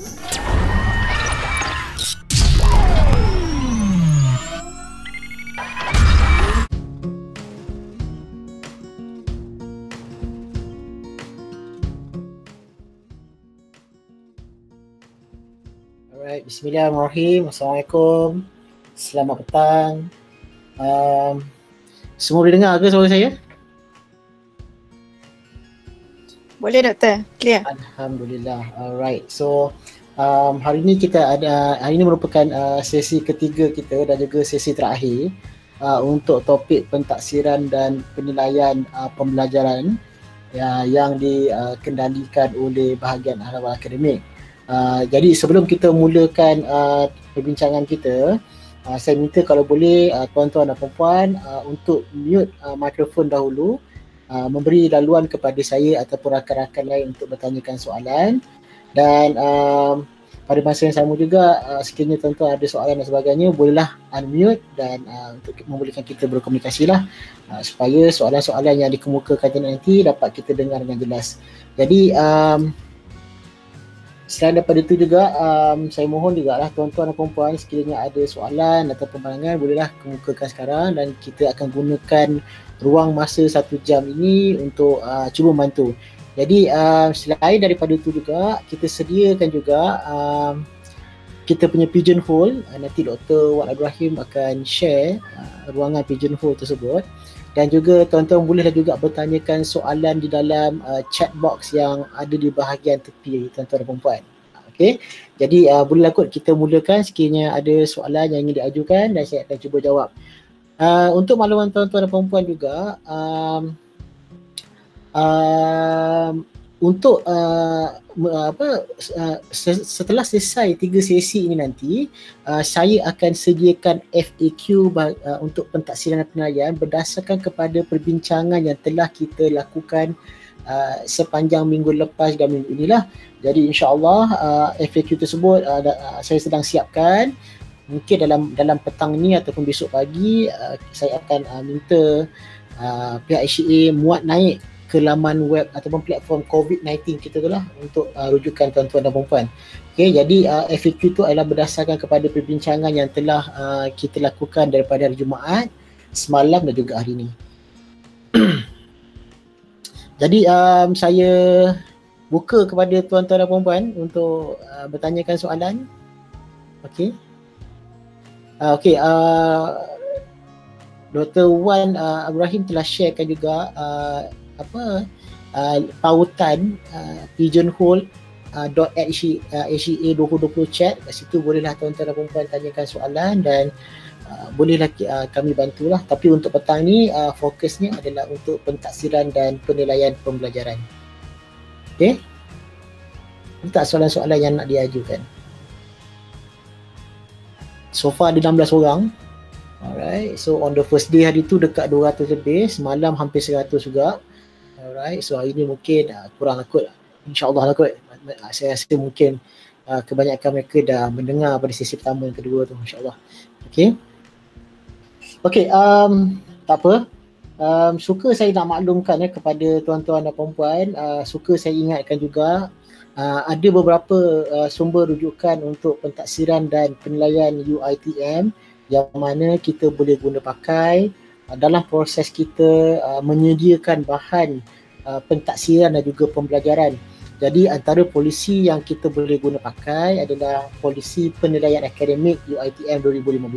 Alright, bismillahirrahmanirrahim. Assalamualaikum. Selamat petang. Semua boleh dengar ke suara saya? Boleh doktor, clear. Alhamdulillah. Alright. So hari ini hari ini merupakan sesi ketiga kita dan juga sesi terakhir untuk topik pentaksiran dan penilaian pembelajaran yang dikendalikan oleh bahagian ahli akademik. Jadi sebelum kita mulakan perbincangan kita, saya minta kalau boleh tuan-tuan dan puan-puan untuk mute mikrofon dahulu, memberi laluan kepada saya ataupun rakan-rakan lain untuk bertanyakan soalan. Dan pada masa yang sama juga, sekiranya tuan-tuan ada soalan dan sebagainya, bolehlah unmute dan untuk membolehkan kita berkomunikasi lah, supaya soalan-soalan yang dikemukakan nanti dapat kita dengar dengan jelas. Jadi selain daripada itu juga, saya mohon juga lah tuan-tuan dan puan-puan, sekiranya ada soalan atau pandangan, bolehlah kemukakan sekarang dan kita akan gunakan ruang masa 1 jam ini untuk cuba membantu. Jadi selain daripada itu juga, kita sediakan juga kita punya pigeonhole. Nanti Dr. Wan Abdul Rahim akan share ruangan pigeonhole tersebut. Dan juga tuan-tuan bolehlah juga bertanyakan soalan di dalam chat box yang ada di bahagian tepi, tuan-tuan dan puan-puan. Okey. Jadi bolehlah kot kita mulakan sekiranya ada soalan yang ingin diajukan dan saya akan cuba jawab. Untuk makluman tuan-tuan dan puan-puan juga, untuk setelah selesai 3 sesi ini nanti, saya akan sediakan FAQ untuk pentaksiran dan penilaian berdasarkan kepada perbincangan yang telah kita lakukan sepanjang minggu lepas dan minggu inilah. Jadi insya-Allah FAQ tersebut saya sedang siapkan. Mungkin dalam petang ni ataupun besok pagi saya akan minta pihak HCA muat naik ke laman web ataupun platform COVID-19 kita tu lah untuk rujukan tuan-tuan dan puan-puan. Okey, jadi FAQ tu adalah berdasarkan kepada perbincangan yang telah kita lakukan daripada hari Jumaat semalam dan juga hari ini. Jadi saya buka kepada tuan-tuan dan puan-puan untuk bertanyakan soalan. Okey. Okey, Dr. Wan Abdul Rahim telah sharekan juga pautan pigeonhole.HCA2020 chat. Kat situ bolehlah tuan-tuan dan puan-puan tanyakan soalan dan bolehlah kami bantulah. Tapi untuk petang ni fokusnya adalah untuk pentaksiran dan penilaian pembelajaran. Okey. Ada tak soalan-soalan yang nak diajukan? So far ada 16 orang. Alright, so on the first day hari tu dekat 200 lebih, semalam hampir 100 juga. Alright, so hari ni mungkin kurang lah kot. InsyaAllah lah kot. Saya rasa mungkin kebanyakan mereka dah mendengar pada sesi pertama dan kedua tu, insyaAllah. Okay. Okay, tak apa. Suka saya nak maklumkan kepada tuan-tuan dan puan-puan, suka saya ingatkan juga ada beberapa sumber rujukan untuk pentaksiran dan penilaian UiTM yang mana kita boleh guna pakai dalam proses kita menyediakan bahan pentaksiran dan juga pembelajaran. Jadi antara polisi yang kita boleh guna pakai adalah polisi penilaian akademik UiTM 2015,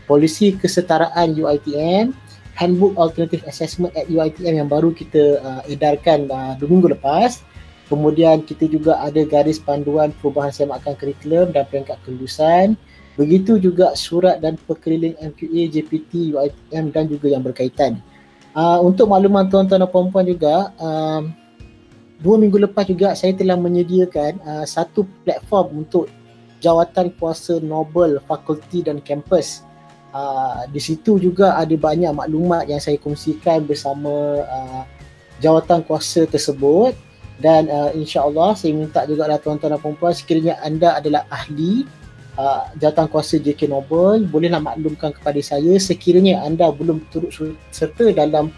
polisi kesetaraan UiTM, handbook alternative assessment at UiTM yang baru kita edarkan 2 minggu lepas. Kemudian kita juga ada garis panduan perubahan semakan kurikulum dan peringkat kelulusan. Begitu juga surat dan perkeliling MQA, JPT, UiTM dan juga yang berkaitan. Untuk makluman tuan-tuan dan puan-puan juga, 2 minggu lepas juga saya telah menyediakan satu platform untuk jawatan kuasa Nobel fakulti dan kampus. Di situ juga ada banyak maklumat yang saya kongsikan bersama jawatan kuasa tersebut. Dan insya-Allah saya minta juga lah tuan-tuan dan puan-puan, sekiranya anda adalah ahli jawatan kuasa JK Nobel, bolehlah maklumkan kepada saya sekiranya anda belum turut serta dalam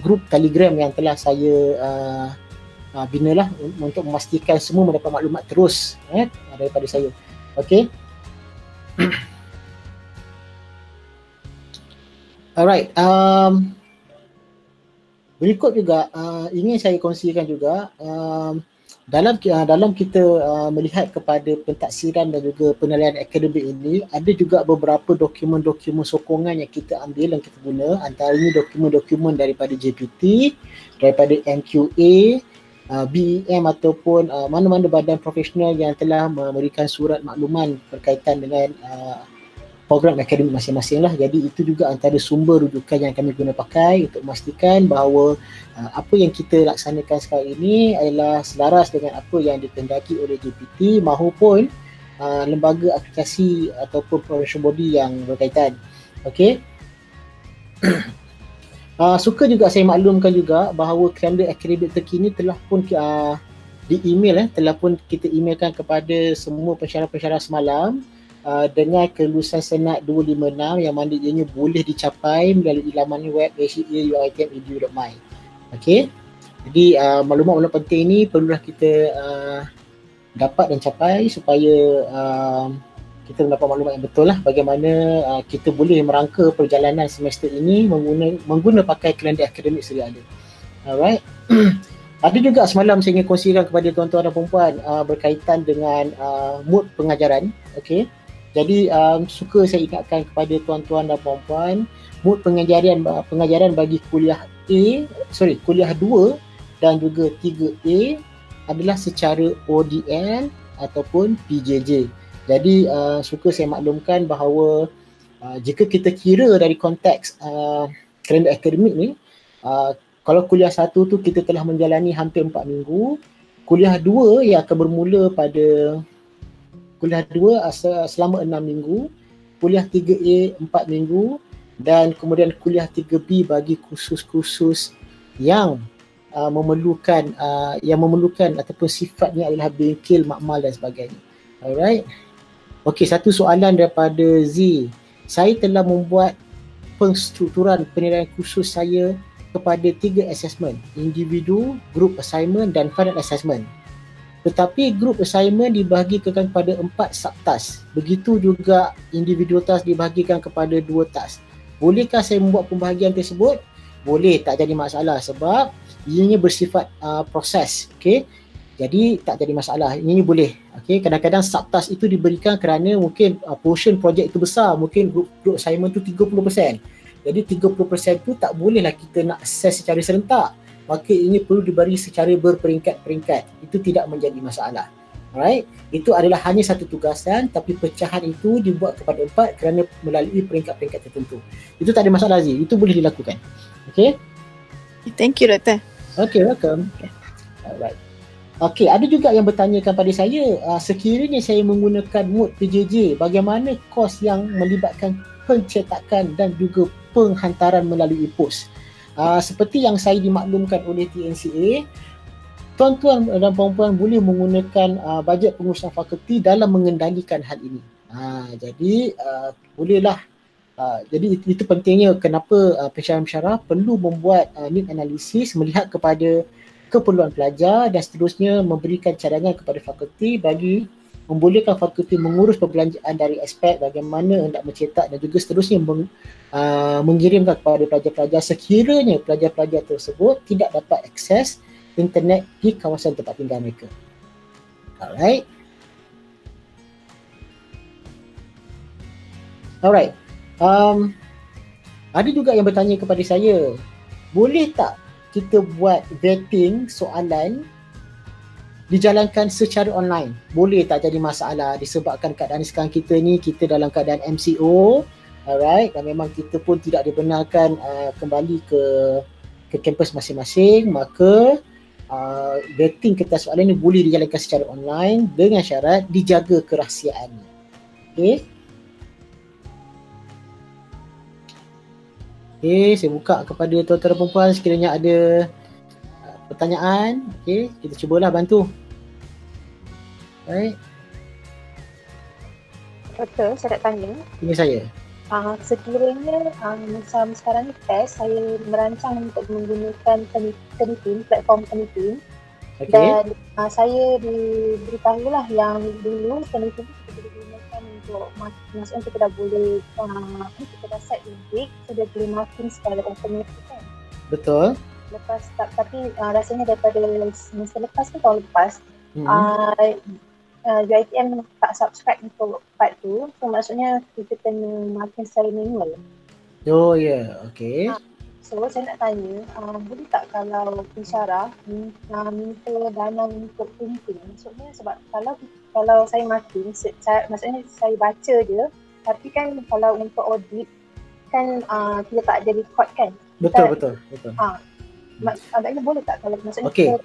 grup Telegram yang telah saya binalah untuk memastikan semua mendapat maklumat terus daripada saya. Okey. Alright, berikut juga ingin saya kongsikan juga dalam kita melihat kepada pentaksiran dan juga penilaian akademik ini, ada juga beberapa dokumen-dokumen sokongan yang kita ambil dan kita guna, antaranya dokumen-dokumen daripada JPT, daripada MQA, BEM ataupun mana-mana badan profesional yang telah memberikan surat makluman berkaitan dengan program akademik masing-masing lah. Jadi itu juga antara sumber rujukan yang kami guna pakai untuk memastikan bahawa apa yang kita laksanakan sekarang ini adalah selaras dengan apa yang dikehendaki oleh JPT maupun lembaga aplikasi ataupun provincial body yang berkaitan. Okey. Suka juga saya maklumkan juga bahawa kalender akademik terkini telah pun di email telah pun kita emailkan kepada semua pensyarah-pensyarah semalam dengan kelulusan senat 256 yang mana ianya boleh dicapai melalui laman web hea.uitm.edu.my. Okey. Jadi maklumat-maklumat penting ni perlulah kita dapat dan capai supaya kita mendapat maklumat yang betul lah bagaimana kita boleh merangka perjalanan semester ini mengguna pakai kalender akademik sedia ada. Alright. Ada juga semalam saya ingin kongsikan kepada tuan-tuan dan puan-puan berkaitan dengan mood pengajaran. Okey. Jadi suka saya ingatkan kepada tuan-tuan dan puan-puan, mood pengajaran bagi kuliah 2 dan juga 3A adalah secara ODL ataupun PJJ. Jadi suka saya maklumkan bahawa jika kita kira dari konteks kalender akademik ni, kalau kuliah 1 tu kita telah menjalani hampir 4 minggu, kuliah 2 yang akan bermula pada kuliah 2 selama 6 minggu, kuliah 3A 4 minggu dan kemudian kuliah 3B bagi kursus-kursus yang memerlukan ataupun sifatnya adalah bengkel, makmal dan sebagainya. Alright. Okey, satu soalan daripada Z. Saya telah membuat penstrukturan penilaian khusus saya kepada 3 assessment, individu, group assignment dan final assessment. Tetapi group assignment dibahagikan kepada 4 subtask. Begitu juga individual task dibahagikan kepada 2 task. Bolehkah saya membuat pembahagian tersebut? Boleh, tak jadi masalah sebab ianya bersifat proses. Okey. Jadi tak jadi masalah. Ini boleh. Okey, kadang-kadang subtask itu diberikan kerana mungkin portion projek itu besar, mungkin group assignment tu 30%. Jadi 30% tu tak bolehlah kita nak assess secara serentak. Maka ini perlu diberi secara berperingkat-peringkat. Itu tidak menjadi masalah. Alright. Itu adalah hanya satu tugasan tapi pecahan itu dibuat kepada 4 kerana melalui peringkat-peringkat tertentu. Itu tak ada masalah Zee. Itu boleh dilakukan. Okay. Thank you, Doktor. Okay, welcome. Alright. Okay, ada juga yang bertanyakan pada saya, sekiranya saya menggunakan mode PJJ, bagaimana kos yang melibatkan pencetakan dan juga penghantaran melalui pos? Seperti yang saya dimaklumkan oleh TNCA, tuan-tuan dan puan-puan boleh menggunakan bajet pengurusan fakulti dalam mengendalikan hal ini. Jadi bolehlah. Jadi itu pentingnya kenapa pensyarah-pensyarah perlu membuat need analisis, melihat kepada keperluan pelajar dan seterusnya memberikan cadangan kepada fakulti bagi membolehkan fakulti mengurus perbelanjaan dari aspek bagaimana hendak mencetak dan juga seterusnya mengirimkan kepada pelajar-pelajar sekiranya pelajar-pelajar tersebut tidak dapat akses internet di kawasan tempat tinggal mereka. Alright. Ada juga yang bertanya kepada saya, boleh tak kita buat vetting soalan dijalankan secara online? Boleh, tak jadi masalah disebabkan keadaan sekarang kita ni, kita dalam keadaan MCO, alright, dan memang kita pun tidak dibenarkan kembali ke kampus masing-masing, maka vetting kertas soalan ni boleh dijalankan secara online dengan syarat dijaga kerahsiaannya. Okay. Okay, saya buka kepada tuan-tuan dan puan-puan sekiranya ada pertanyaan. Okay, kita cubalah bantu. Baik. Doktor, saya nak tanya. Ini saya. Sekiranya macam sekarang ni test, saya merancang untuk menggunakan Kanipin, platform Kanipin. Okey. Dan saya diberitahulah yang dulu penelitian kita boleh gunakan untuk maksudnya kita dah boleh kita dah set limit, so dia boleh marking secara automatic kan. Betul. Lepas tapi rasanya daripada semester lepas ke tahun lepas UiTM tak subscribe untuk part tu, so maksudnya kita kena marking secara manual. Oh ya, okey. So saya nak tanya, boleh tak kalau pensyarah minta dana untuk printing? Maksudnya sebab kalau saya marking, maksudnya saya baca je, tapi kan kalau untuk audit kan kita tak ada record kan? Betul. Agaknya boleh tak kalau maksudnya Okey. kita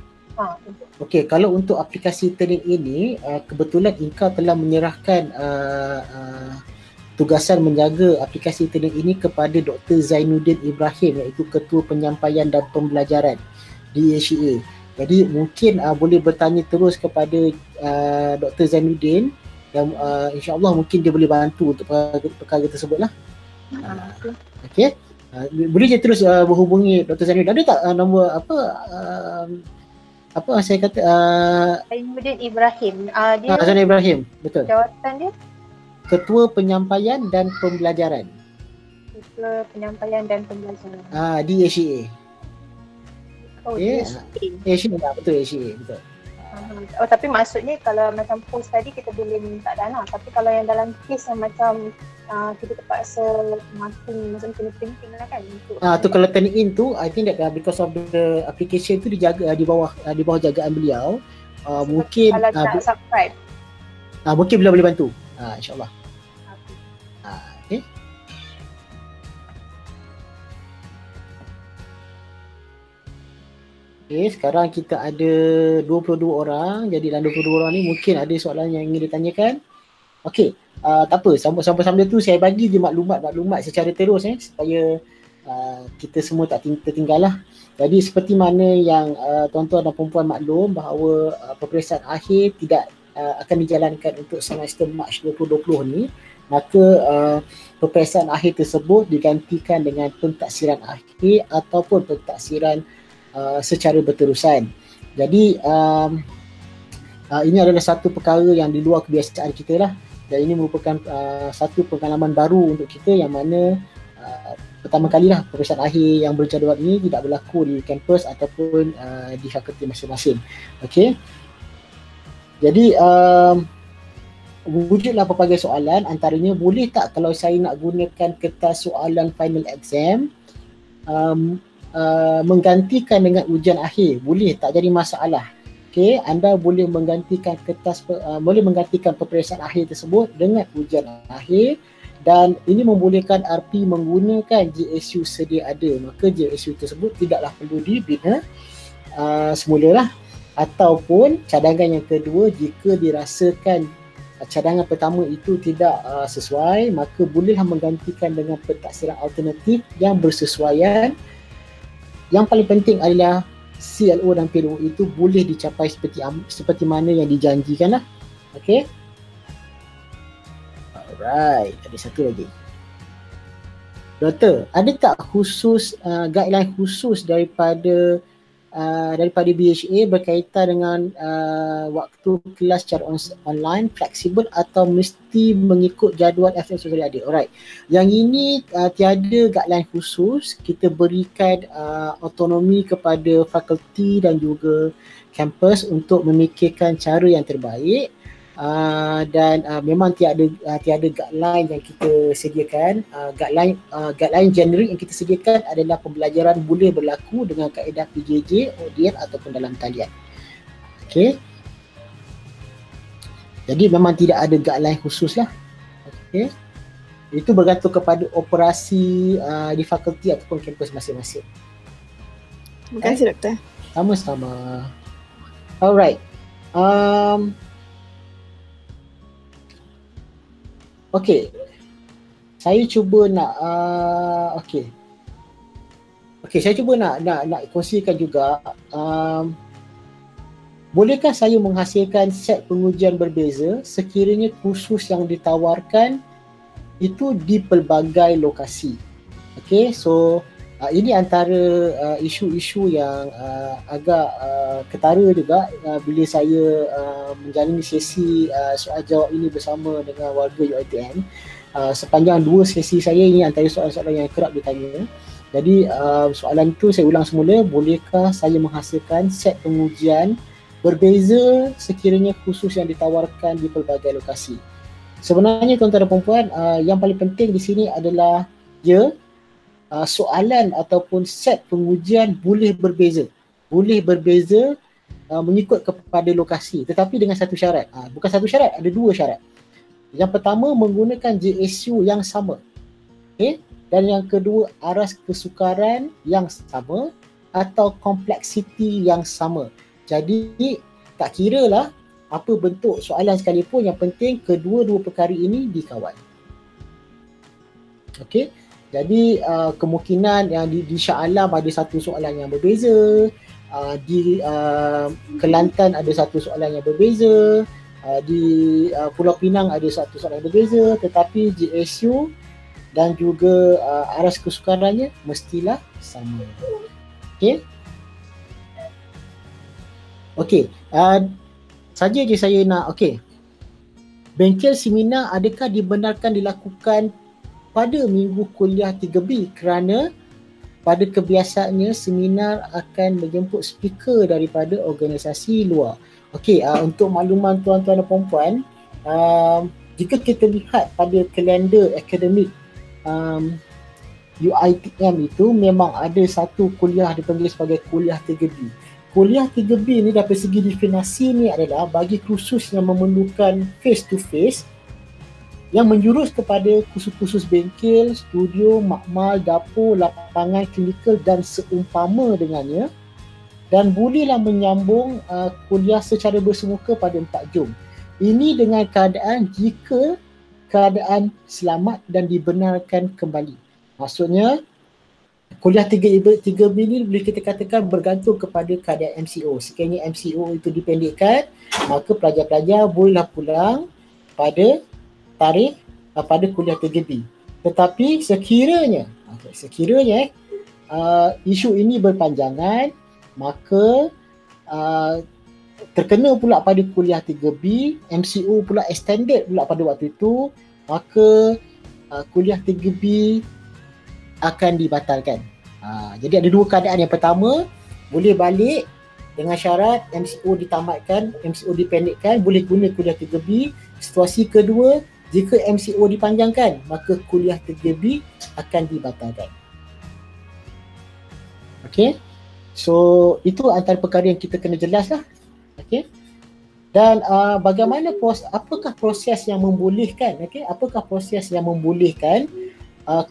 Okey, kalau untuk aplikasi Turnitin ini, kebetulan Inka telah menyerahkan tugasan menjaga aplikasi Turnitin ini kepada Dr. Zainuddin Ibrahim, iaitu Ketua Penyampaian dan Pembelajaran di ACA. Jadi mungkin boleh bertanya terus kepada Dr. Zainuddin dan insya-Allah mungkin dia boleh bantu untuk perkara tersebut lah. Okey. Boleh je terus berhubungi Dr. Zainuddin. Ada tak nombor apa saya kata Zainuddin Ibrahim. Dia Zainuddin Ibrahim, betul. jawatan dia Ketua Penyampaian dan Pembelajaran. Ketua Penyampaian dan Pembelajaran. Di ACA. Oh, Okay. ACA. Betul ACA, betul. Oh, tapi maksudnya kalau macam post tadi kita boleh minta dana, tapi kalau yang dalam kes yang macam kita terpaksa marking, maksudnya kena printing lah kan untuk Tu kalau turn in tu, I think that because of the application tu dijaga di bawah jagaan beliau. Mungkin kalau tak subscribe. Mungkin beliau boleh bantu. InsyaAllah. Okay. Okay, sekarang kita ada 22 orang. Jadi dalam 22 orang ni mungkin ada soalan yang ingin ditanyakan. Okey, tak apa. Sambil tu saya bagi je maklumat secara terus supaya kita semua tak tertinggal lah. Jadi seperti mana yang tuan-tuan dan perempuan maklum bahawa peperiksaan akhir tidak akan dijalankan untuk semester Mac 2020 ni, maka peperiksaan akhir tersebut digantikan dengan pentaksiran akhir ataupun pentaksiran secara berterusan. Jadi ini adalah satu perkara yang di luar kebiasaan kita lah, dan ini merupakan satu pengalaman baru untuk kita yang mana pertama kalilah peperiksaan akhir yang berjadual ini tidak berlaku di kampus ataupun di fakulti masing-masing. Okey. Jadi wujudlah pelbagai soalan, antaranya boleh tak kalau saya nak gunakan kertas soalan final exam menggantikan dengan ujian akhir? Boleh, tak jadi masalah. Okey, anda boleh menggantikan boleh menggantikan peperiksaan akhir tersebut dengan ujian akhir, dan ini membolehkan RP menggunakan JSU sedia ada. Maka JSU tersebut tidaklah perlu dibina semulalah. Ataupun cadangan yang kedua, jika dirasakan cadangan pertama itu tidak sesuai, maka bolehlah menggantikan dengan pentaksiran alternatif yang bersesuaian. Yang paling penting adalah CLO dan PLO itu boleh dicapai seperti mana yang dijanjikan lah. Okay. Alright, ada satu lagi. Doktor, ada tak guideline khusus daripada BHA berkaitan dengan waktu kelas secara online, fleksibel atau mesti mengikut jadual FM sesuai ada? Alright. Yang ini tiada guideline khusus. Kita berikan autonomi kepada fakulti dan juga kampus untuk memikirkan cara yang terbaik. Dan memang tiada guideline yang kita sediakan. Guideline generik yang kita sediakan adalah pembelajaran boleh berlaku dengan kaedah PJJ, ODN ataupun dalam talian. Okey. Jadi memang tidak ada guideline khusus lah. Okey. Itu bergantung kepada operasi di fakulti ataupun kampus masing-masing. Terima kasih doktor. Sama-sama. Alright. Okey. Saya cuba nak saya cuba nak kongsikan juga, bolehkah saya menghasilkan set pengujian berbeza sekiranya kursus yang ditawarkan itu di pelbagai lokasi. Okey, so Ini antara isu-isu yang agak ketara juga bila saya menjalani sesi soal jawab ini bersama dengan warga UiTM. Sepanjang 2 sesi saya, ini antara soalan-soalan yang kerap ditanya. Jadi soalan itu saya ulang semula, bolehkah saya menghasilkan set pengujian berbeza sekiranya khusus yang ditawarkan di pelbagai lokasi? Sebenarnya tuan-tuan dan puan-puan, yang paling penting di sini adalah soalan ataupun set pengujian boleh berbeza. Boleh berbeza mengikut kepada lokasi, tetapi dengan satu syarat. Bukan satu syarat, ada 2 syarat. Yang pertama, menggunakan JSU yang sama. Okay? Dan yang kedua, aras kesukaran yang sama atau kompleksiti yang sama. Jadi tak kira lah apa bentuk soalan sekalipun, yang penting kedua-dua perkara ini dikawal. Okey, jadi kemungkinan yang di Shah Alam ada satu soalan yang berbeza, di Kelantan ada satu soalan yang berbeza, di Pulau Pinang ada satu soalan yang berbeza, tetapi JSU dan juga aras kesukarannya mestilah sama. Okey. Okey, saja je saya nak. Okey, bengkel seminar adakah dibenarkan dilakukan pada minggu kuliah 3B kerana pada kebiasaannya seminar akan menjemput speaker daripada organisasi luar. Okey, untuk makluman tuan-tuan dan puan-puan, jika kita lihat pada kalender akademik UiTM itu, memang ada satu kuliah dipanggil sebagai kuliah 3B. Kuliah 3B ni dari segi definisi ni adalah bagi kursus yang memerlukan face to face yang menjurus kepada kursus-kursus bengkel, studio, makmal, dapur, lapangan klinikal dan seumpama dengannya, dan bolehlah menyambung kuliah secara bersemuka pada 4 Jom. Ini dengan keadaan jika keadaan selamat dan dibenarkan kembali. Maksudnya kuliah 3B ni boleh kita katakan bergantung kepada keadaan MCO. Sekiranya MCO itu dipendekkan, maka pelajar-pelajar bolehlah pulang pada tarikh pada kuliah 3B. Tetapi sekiranya isu ini berpanjangan, maka terkena pula pada kuliah 3B, MCO pula extended pula pada waktu itu, maka kuliah 3B akan dibatalkan. Jadi ada 2 keadaan. Yang pertama, boleh balik dengan syarat MCO ditamatkan, MCO dipendekkan, boleh guna kuliah 3B. Situasi kedua, jika MCO dipanjangkan, maka kuliah 3B akan dibatalkan. Okey. So itu antara perkara yang kita kena jelas lah. Okey. Dan bagaimana apakah proses yang membolehkan, okey? Apakah proses yang membolehkan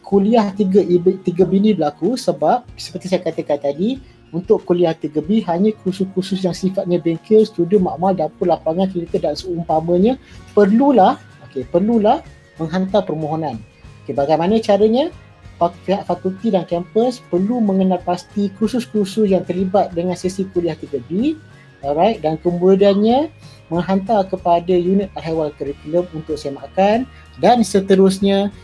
kuliah 3B ni berlaku? Sebab seperti saya katakan tadi, untuk kuliah 3B hanya kursus-kursus yang sifatnya bengkel, studio, makmal, dapur, lapangan klinikal dan seumpamanya perlulah menghantar permohonan. Okey, bagaimana caranya? Pihak fakulti dan kampus perlu mengenal pasti kursus-kursus yang terlibat dengan sesi kuliah 3B, alright, dan kemudiannya menghantar kepada unit ahwal kurikulum untuk semakan, dan seterusnya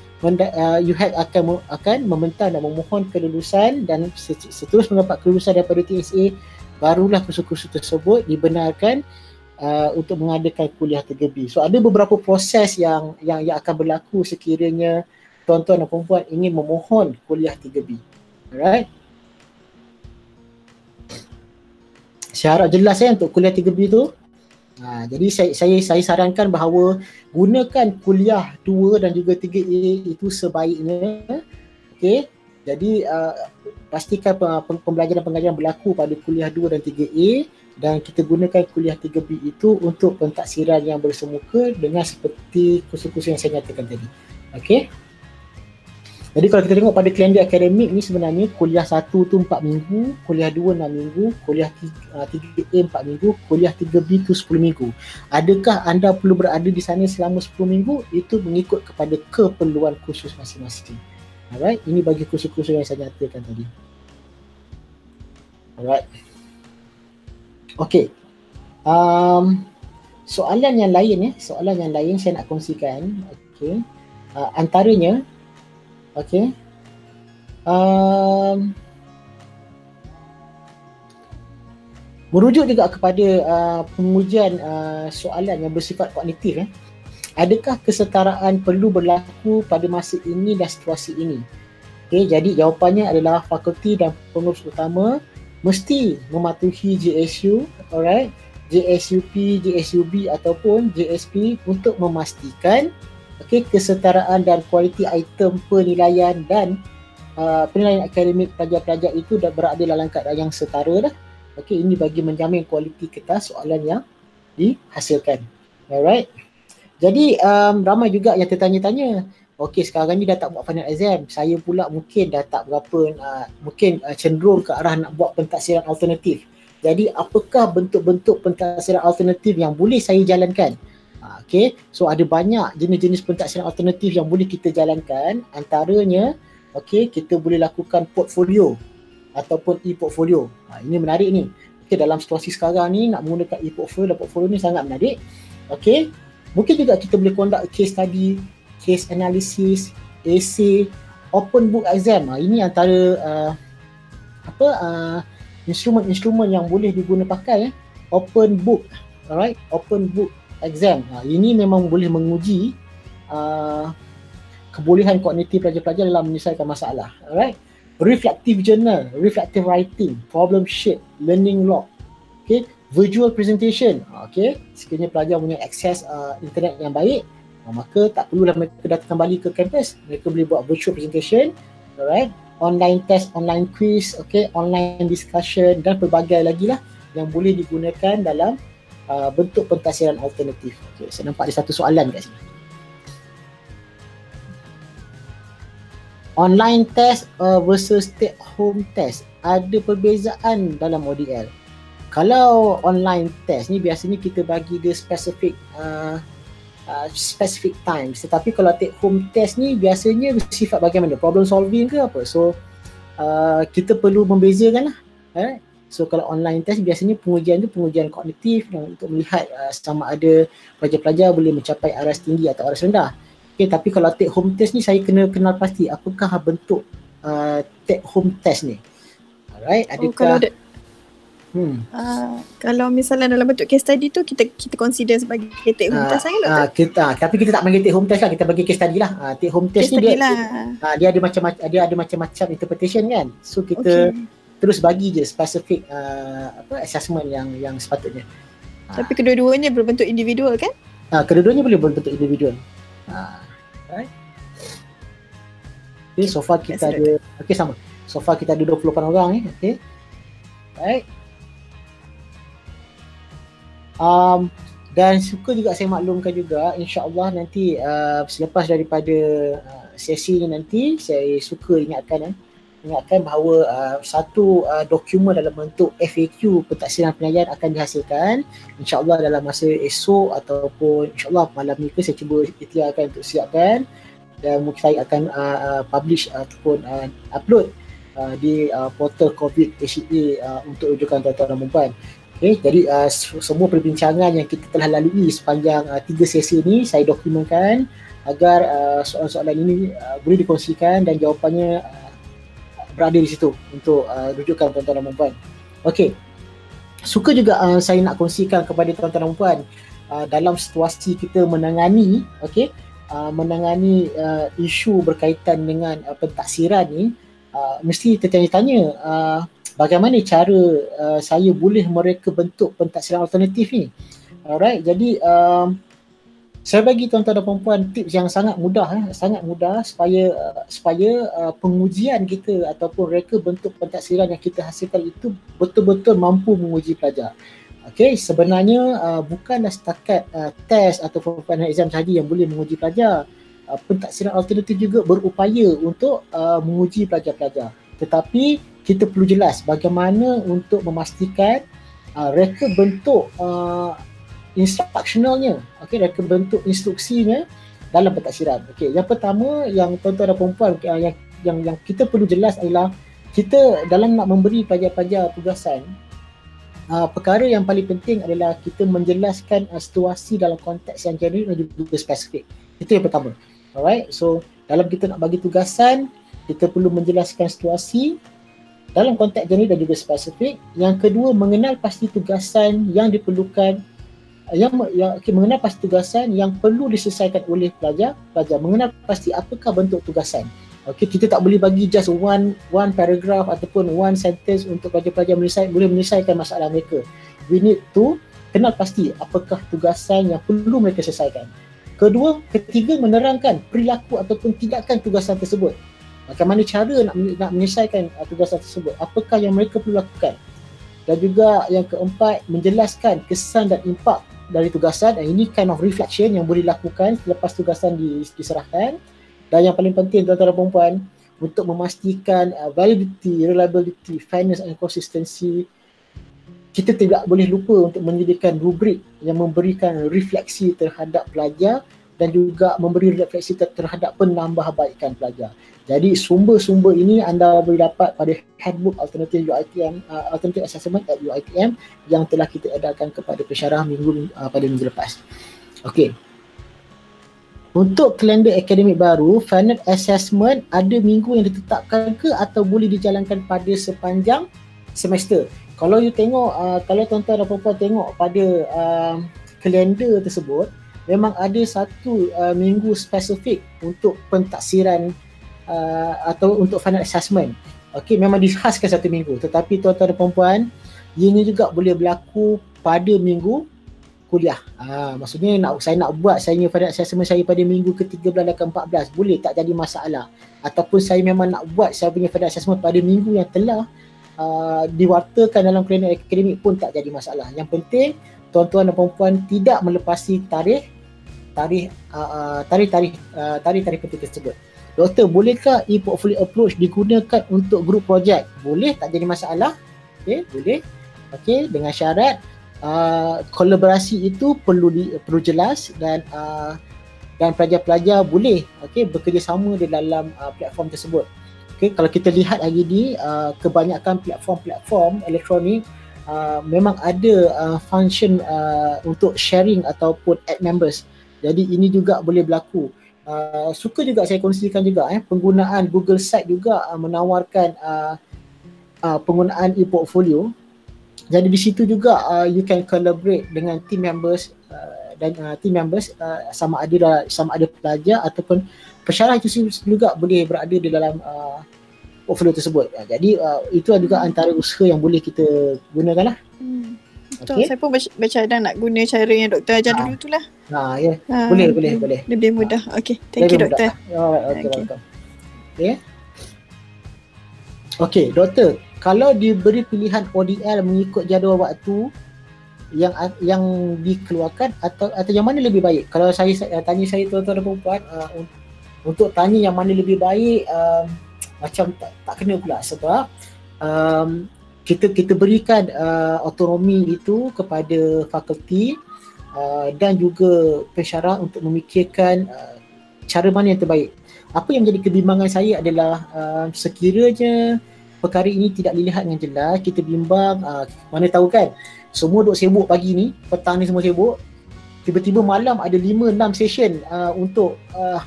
UHAT akan meminta dan memohon kelulusan, dan seterus mendapat kelulusan daripada TSA, barulah kursus-kursus tersebut dibenarkan untuk mengadakan kuliah 3B. So ada beberapa proses yang akan berlaku sekiranya tuan-tuan dan puan-puan ingin memohon kuliah 3B. Alright. Saya harap jelas untuk kuliah 3B tu. Jadi saya sarankan bahawa gunakan kuliah 2 dan juga 3A itu sebaiknya. Okey. Jadi pastikan pembelajaran berlaku pada kuliah 2 dan 3A, dan kita gunakan kuliah 3B itu untuk pentaksiran yang bersemuka dengan seperti kursus-kursus yang saya nyatakan tadi. Okey. Jadi kalau kita tengok pada kalender akademik ni, sebenarnya kuliah 1 tu 4 minggu, kuliah 2 6 minggu, kuliah 3A 4 minggu, kuliah 3B tu 10 minggu. Adakah anda perlu berada di sana selama 10 minggu? Itu mengikut kepada keperluan kursus masing-masing. Alright, ini bagi kursus-kursus yang saya nyatakan tadi. Alright. Okey. Soalan yang lain saya nak kongsikan. Okey. Antaranya, okey, Um, Merujuk juga kepada pengujian soalan yang bersifat kognitif. Adakah kesetaraan perlu berlaku pada masa ini dan situasi ini? Okay, jadi jawapannya adalah fakulti dan pengurus utama mesti mematuhi JSU, alright, JSUP, JSUB ataupun JSP untuk memastikan kesetaraan dan kualiti item penilaian dan penilaian akademik pelajar-pelajar itu dah berada dalam keadaan yang setara dah. Okey, ini bagi menjamin kualiti kertas soalan yang dihasilkan. Alright. Jadi ramai juga yang tertanya-tanya, okey sekarang ni dah tak buat final exam, saya pula mungkin dah tak berapa cenderung ke arah nak buat pentaksiran alternatif. Jadi apakah bentuk-bentuk pentaksiran alternatif yang boleh saya jalankan? Okey, so ada banyak jenis-jenis pentaksiran alternatif yang boleh kita jalankan. Antaranya okey, kita boleh lakukan portfolio ataupun e-portfolio. Ini menarik ni. Okay, dalam situasi sekarang ni nak menggunakan e-portfolio dan portfolio ni sangat menarik. Okay, mungkin juga kita boleh conduct case study, case analysis, essay, open book exam. Ini antara instrumen-instrumen yang boleh diguna pakai. Open book, alright, open book exam. Ini memang boleh menguji kebolehan kognitif pelajar-pelajar dalam menyelesaikan masalah. Alright. Reflective journal, reflective writing, problem sheet, learning log, okay, virtual presentation, okay, sekiranya pelajar punya akses internet yang baik, maka tak perlulah mereka datang kembali ke kampus, mereka boleh buat virtual presentation, alright, online test, online quiz, okay, online discussion dan pelbagai lagi lah yang boleh digunakan dalam bentuk pentaksiran alternatif. Okay, saya nampak ada satu soalan kat sini. Online test versus take home test, ada perbezaan dalam ODL. Kalau online test ni biasanya kita bagi dia specific times, tetapi kalau take home test ni biasanya bersifat bagaimana, problem solving ke apa. So kita perlu membezakan lah. So kalau online test biasanya pengujian tu pengujian kognitif untuk melihat sama ada pelajar-pelajar boleh mencapai aras tinggi atau aras rendah. Okay, tapi kalau take home test ni saya kena kenal pasti apakah bentuk take home test ni. Alright, adakah kalau misalnya dalam bentuk case study tu kita consider sebagai take home test kan doktor? Tapi kita tak panggil take home test lah, kita bagi case study lah. Take home test case ni dia ada macam-macam interpretation kan. So kita terus bagi je spesifik assessment yang sepatutnya. Tapi kedua-duanya berbentuk individual kan? Kedua-duanya boleh berbentuk individual. Right. Okay, so far kita ada sama. So far kita ada 28 orang ni, okay. Right. Dan suka juga saya maklumkan juga, insya-Allah nanti selepas daripada sesi ni nanti saya suka ingatkan bahawa satu dokumen dalam bentuk FAQ pentaksiran penilaian akan dihasilkan insya-Allah dalam masa esok ataupun insya-Allah malam ni saya cuba ikhtiarkan untuk siapkan dan mungkin saya akan publish ataupun upload di portal COVID HCA untuk rujukan tuan-tuan dan puan-puan. Okay, jadi semua perbincangan yang kita telah lalui sepanjang 3 sesi ni saya dokumenkan agar soalan-soalan ini boleh dikongsikan dan jawapannya berada di situ untuk rujukan tuan-tuan dan puan-puan. Okey. Suka juga saya nak kongsikan kepada tuan-tuan dan puan dalam situasi kita menangani isu berkaitan dengan pentaksiran ni, mesti tertanya-tanya bagaimana cara saya boleh mereka bentuk pentaksiran alternatif ni. Alright, jadi saya bagi tuan-tuan dan puan-puan tips yang sangat mudah supaya pengujian kita ataupun reka bentuk pentaksiran yang kita hasilkan itu betul-betul mampu menguji pelajar. Okey, sebenarnya bukanlah setakat test ataupun final exam sahaja yang boleh menguji pelajar. Pentaksiran alternatif juga berupaya untuk menguji pelajar-pelajar. Tetapi kita perlu jelas bagaimana untuk memastikan reka bentuk instructionalnya, reka bentuk instruksinya dalam pentaksiran. Yang pertama yang tuan-tuan dan puan-puan yang kita perlu jelas adalah kita dalam nak memberi pelajar-pelajar tugasan, perkara yang paling penting adalah kita menjelaskan situasi dalam konteks yang general dan juga spesifik. Itu yang pertama. Alright, so dalam kita nak bagi tugasan, kita perlu menjelaskan situasi dalam konteks jenis dan juga spesifik. Yang kedua, mengenal pasti tugasan yang diperlukan, mengenal pasti tugasan yang perlu diselesaikan oleh pelajar. Mengenal pasti apakah bentuk tugasan. Kita tak boleh bagi just one paragraph ataupun one sentence untuk pelajar-pelajar boleh menyelesaikan masalah mereka. We need to kenal pasti apakah tugasan yang perlu mereka selesaikan. Ketiga, menerangkan perilaku ataupun tindakan tugasan tersebut. Bagaimana cara nak menyelesaikan tugasan tersebut, apakah yang mereka perlu lakukan. Dan juga yang keempat, menjelaskan kesan dan impak dari tugasan. Ini kind of reflection yang boleh dilakukan selepas tugasan diserahkan. Dan yang paling penting tuan-tuan dan puan-puan, untuk memastikan validity, reliability, fairness and consistency, kita tidak boleh lupa untuk menyediakan rubrik yang memberikan refleksi terhadap pelajar dan juga memberi refleksi terhadap penambahbaikan pelajar. Jadi sumber-sumber ini anda boleh dapat pada handbook alternative UiTM, alternative assessment at UiTM yang telah kita edarkan kepada pensyarah pada minggu lepas. Okey. Untuk kalender akademik baru, final assessment ada minggu yang ditetapkan ke atau boleh dijalankan pada sepanjang semester. Kalau you tengok, kalau tuan-tuan dan puan-puan tengok pada kalender tersebut, memang ada satu minggu spesifik untuk pentaksiran atau untuk final assessment. Okey, memang dikhaskan satu minggu. Tetapi tuan-tuan dan puan-puan, ianya juga boleh berlaku pada minggu kuliah. Maksudnya saya nak buat final assessment saya pada minggu ke-13 dan ke-14, boleh, tak jadi masalah. Ataupun saya memang nak buat saya punya final assessment pada minggu yang telah diwartakan dalam kalender akademik pun tak jadi masalah. Yang penting tuan-tuan dan puan-puan tidak melepasi tarikh penting tersebut. Doktor, bolehkah e-portfolio approach digunakan untuk group project? Boleh, tak jadi masalah. Okey, boleh. Okey, dengan syarat kolaborasi itu perlu jelas dan pelajar-pelajar boleh bekerjasama di dalam platform tersebut. Okey, kalau kita lihat hari ni kebanyakan platform elektronik memang ada function untuk sharing ataupun add members. Jadi ini juga boleh berlaku. Suka juga saya kongsikan juga penggunaan Google Site juga menawarkan penggunaan e-portfolio. Jadi di situ juga you can collaborate dengan team members sama ada pelajar ataupun pensyarah itu juga boleh berada di dalam portfolio tersebut. Jadi itu juga antara usaha yang boleh kita gunakan lah. Betul, okay. Saya pun bercadang nak guna cara yang doktor ajar dulu tu lah. Ya. Boleh. Lebih mudah. Okay, thank you doktor. Welcome. Okay, doktor. Kalau diberi pilihan ODL mengikut jadual waktu yang dikeluarkan atau yang mana lebih baik? Kalau saya tanya saya tuan-tuan dan puan-puan, untuk tanya yang mana lebih baik, macam tak kena pula sebab kita berikan autonomi itu kepada fakulti dan juga pensyarah untuk memikirkan cara mana yang terbaik. Apa yang menjadi kebimbangan saya adalah sekiranya perkara ini tidak dilihat dengan jelas, kita bimbang, mana tahu kan, semua duk sibuk pagi ni, petang ni semua sibuk, tiba-tiba malam ada 5-6 session untuk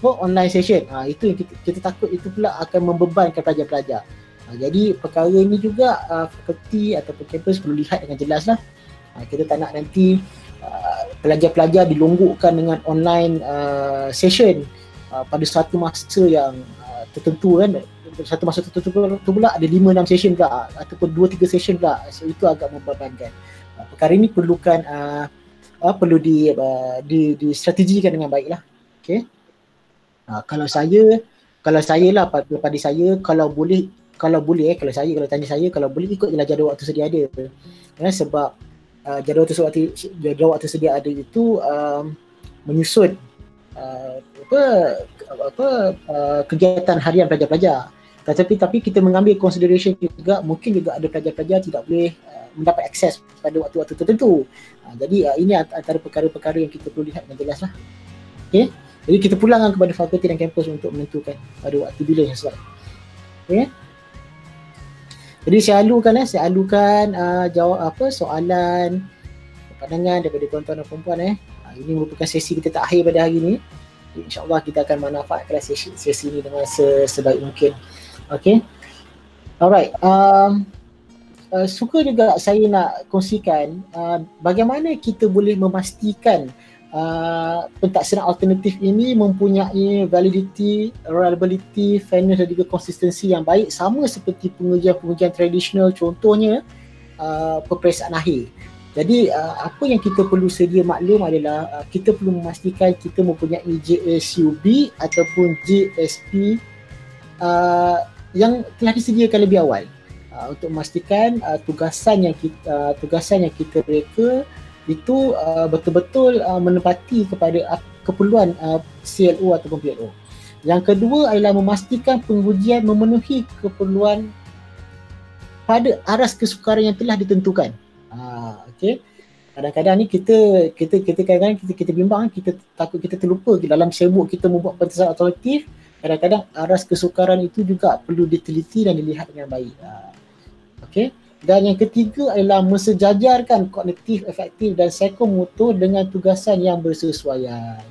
online session. Itu yang kita takut itu pula akan membebankan pelajar-pelajar. Jadi perkara ini juga fakulti ataupun kampus perlu lihat dengan jelas lah. Kita tak nak nanti pelajar-pelajar dilonggokkan dengan online session pada satu masa yang tertentu kan. Satu masa tertentu pula ada 5-6 session pula ataupun 2-3 session pula. So itu agak membebankan. Perkara ini perlu distrategikan dengan baiklah. Okey. Kalau saya lah pada saya kalau tanya saya kalau boleh ikut jelah jadual waktu sedia ada. Sebab jadual waktu sedia ada itu menyusun kegiatan harian pelajar-pelajar. Tapi kita mengambil consideration juga mungkin juga ada pelajar-pelajar tidak boleh mendapat akses pada waktu-waktu tertentu. Jadi ini antara perkara-perkara yang kita perlu lihat dengan jelas lah. Okay? Jadi kita pulangkan kepada fakulti dan kampus untuk menentukan pada waktu bila yang sesuai. Okay? Jadi saya alukan jawab soalan pandangan daripada tuan-tuan dan puan-puan. Ini merupakan sesi kita terakhir pada hari ini. InsyaAllah kita akan manfaatkan sesi ini dengan sebaik mungkin. Okay. Alright. Suka juga saya nak kongsikan bagaimana kita boleh memastikan pentaksiran alternatif ini mempunyai validity, reliability, fairness dan juga konsistensi yang baik, sama seperti pengujian-pengujian tradisional, contohnya peperiksaan akhir. Jadi apa yang kita perlu sedia maklum adalah kita perlu memastikan kita mempunyai JSUB ataupun JSP yang telah disediakan lebih awal untuk memastikan tugasan yang kita reka itu betul-betul menepati kepada keperluan CLO ataupun PLO. Yang kedua adalah memastikan pengujian memenuhi keperluan pada aras kesukaran yang telah ditentukan. Okey. Kadang-kadang ni kita kadang-kadang kita bimbang, kita takut kita terlupa dalam sibuk kita membuat pentaksiran alternatif. Kadang-kadang aras kesukaran itu juga perlu diteliti dan dilihat dengan baik. Okey. Dan yang ketiga adalah mensejajarkan kognitif, efektif dan psikomotor dengan tugasan yang bersesuaian.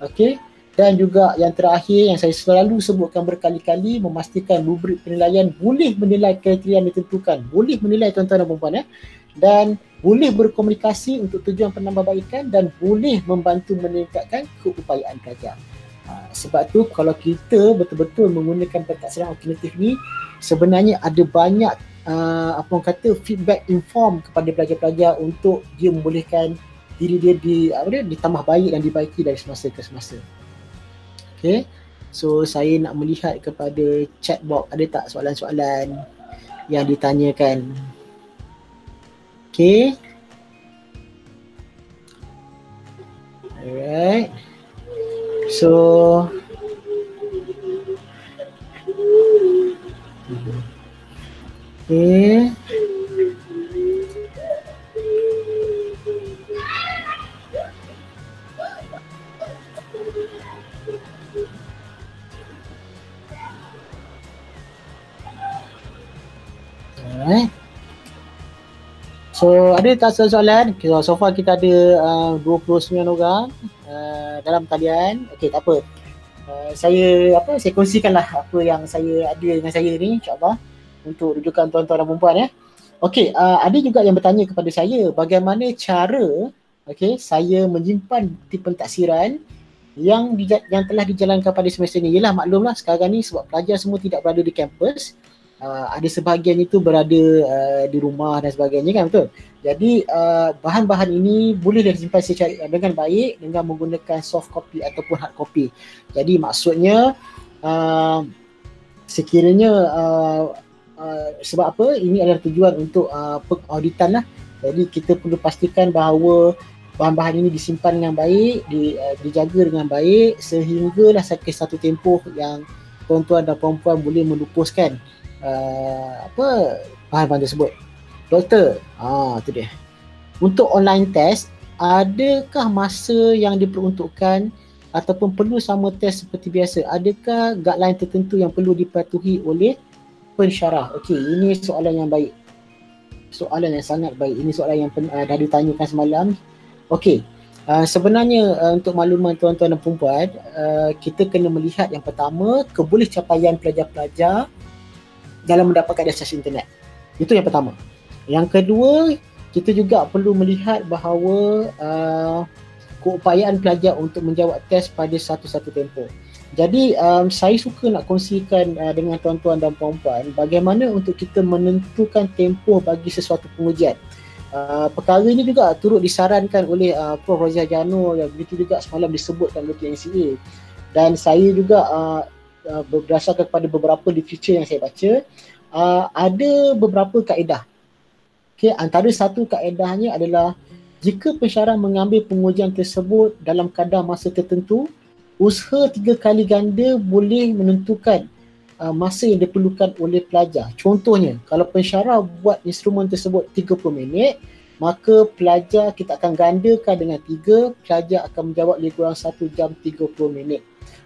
Okey. Dan juga yang terakhir yang saya selalu sebutkan berkali-kali, memastikan rubrik penilaian boleh menilai kriteria yang ditentukan, boleh menilai tuan-tuan dan puan-puan dan boleh berkomunikasi untuk tujuan penambahbaikan dan boleh membantu meningkatkan keupayaan pelajar. Sebab tu kalau kita betul-betul menggunakan pentaksiran alternatif ni, sebenarnya ada banyak feedback inform kepada pelajar-pelajar untuk dia membolehkan diri dia ditambah baik dan dibaiki dari semasa ke semasa. Okay, so saya nak melihat kepada chat box, ada tak soalan-soalan yang ditanyakan? Okay, alright. So okay. Alright. So ada tak soalan? So far kita ada 29 orang dalam talian. Okey, tak apa. Saya kongsikanlah apa yang saya ada dengan saya ni, insya-Allah, untuk rujukan tuan-tuan dan puan-puan ya. Okey, ada juga yang bertanya kepada saya bagaimana cara saya menyimpan bukti pentaksiran yang telah dijalankan pada semester ni. Yalah, maklumlah sekarang ni sebab pelajar semua tidak berada di kampus. Ada sebahagian itu berada di rumah dan sebagainya kan, betul? Jadi bahan-bahan ini boleh disimpan secara dengan baik dengan menggunakan soft copy ataupun hard copy. Jadi maksudnya sekiranya sebab apa? Ini adalah tujuan untuk pengauditan lah. Jadi kita perlu pastikan bahawa bahan-bahan ini disimpan dengan baik, dijaga dengan baik sehinggalah sampai satu tempoh yang tuan-tuan dan puan-puan boleh melupuskan bahan-bahan tersebut. Doktor, tu dia. Untuk online test, adakah masa yang diperuntukkan ataupun perlu sama test seperti biasa? Adakah guideline tertentu yang perlu dipatuhi oleh pensyarah? Okey, ini soalan yang baik. Soalan yang sangat baik. Ini soalan yang dah ditanyakan semalam. Okey, sebenarnya untuk makluman tuan-tuan dan puan-puan, kita kena melihat yang pertama, kebolehcapaian pelajar-pelajar dalam mendapatkan akses internet. Itu yang pertama. Yang kedua, kita juga perlu melihat bahawa keupayaan pelajar untuk menjawab test pada satu-satu tempoh. Jadi saya suka nak kongsikan dengan tuan-tuan dan puan-puan bagaimana untuk kita menentukan tempoh bagi sesuatu pengujian. Perkara ini juga turut disarankan oleh Prof. Razia Jano, yang begitu juga semalam disebutkan oleh NCA. Dan saya juga berdasarkan kepada beberapa literature yang saya baca, ada beberapa kaedah. Okay, antara satu kaedahnya adalah jika pensyarah mengambil pengujian tersebut dalam kadar masa tertentu, usaha 3 kali ganda boleh menentukan masa yang diperlukan oleh pelajar. Contohnya, kalau pensyarah buat instrumen tersebut 30 minit, maka pelajar kita akan gandakan dengan 3, pelajar akan menjawab lebih kurang 1 jam 30 minit.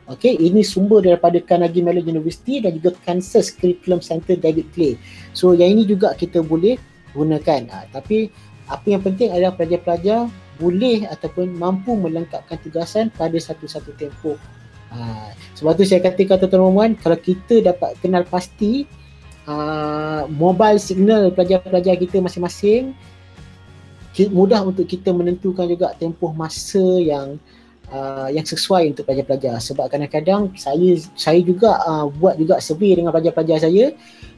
Okey, ini sumber daripada Carnegie Mellon University dan juga Kansas Curriculum Center David Clay. So yang ini juga kita boleh gunakan. Tapi apa yang penting adalah pelajar-pelajar boleh ataupun mampu melengkapkan tugasan pada satu-satu tempoh Sebab tu saya katakan tuan-tuan dan puan, kalau kita dapat kenal pasti mobile signal pelajar-pelajar kita masing-masing, mudah untuk kita menentukan juga tempoh masa yang sesuai untuk pelajar-pelajar. Sebab kadang-kadang saya juga buat juga survey dengan pelajar-pelajar saya.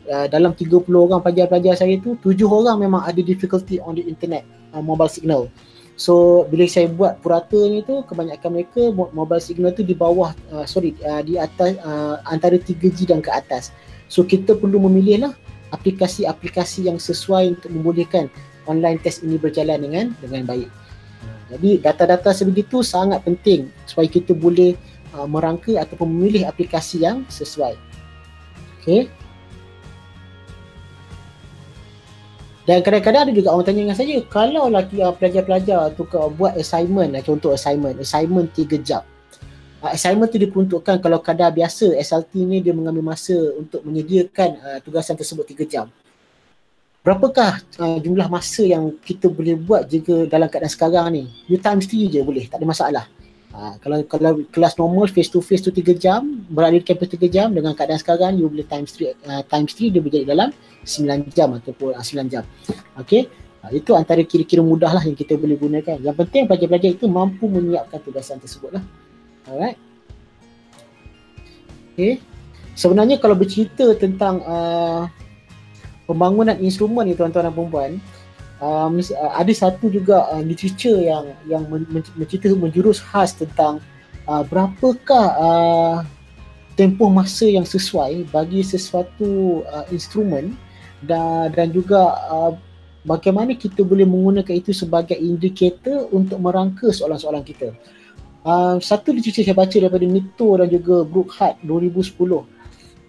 Dalam 30 orang pelajar-pelajar saya tu, 7 orang memang ada difficulty on the internet mobile signal. So bila saya buat purata ni tu, kebanyakan mereka mobile signal tu di bawah di atas antara 3G dan ke atas. So kita perlu memilih lah aplikasi-aplikasi yang sesuai untuk membolehkan online test ini berjalan dengan baik. Jadi data-data sebegitu sangat penting supaya kita boleh merangka ataupun memilih aplikasi yang sesuai. Okay. Dan kadang-kadang ada juga orang tanya dengan saya, kalau pelajar-pelajar tu buat assignment, contoh assignment 3 jam. Assignment tu diperuntukkan kalau kadar biasa, SLT ni dia mengambil masa untuk menyediakan tugasan tersebut 3 jam. Berapakah jumlah masa yang kita boleh buat jika dalam keadaan sekarang ni? You times 3 je boleh, tak ada masalah. Kalau kelas normal face to face tu 3 jam, berada di kampus 3 jam, dengan keadaan sekarang you boleh times 3 dia berjadi dalam 9 jam ataupun 9 jam. Okey. Itu antara kira-kira mudah lah yang kita boleh gunakan. Yang penting pelajar-pelajar itu mampu menyiapkan tugasan tersebut lah. Alright. Okay. Sebenarnya kalau bercerita tentang pembangunan instrumen ni tuan-tuan dan puan-puan, ada satu juga literature yang mencerita menjurus khas tentang berapakah tempoh masa yang sesuai bagi sesuatu instrumen dan juga bagaimana kita boleh menggunakan itu sebagai indikator untuk merangka soalan-soalan kita. Satu literature saya baca daripada Nito dan juga Brookhart 2010.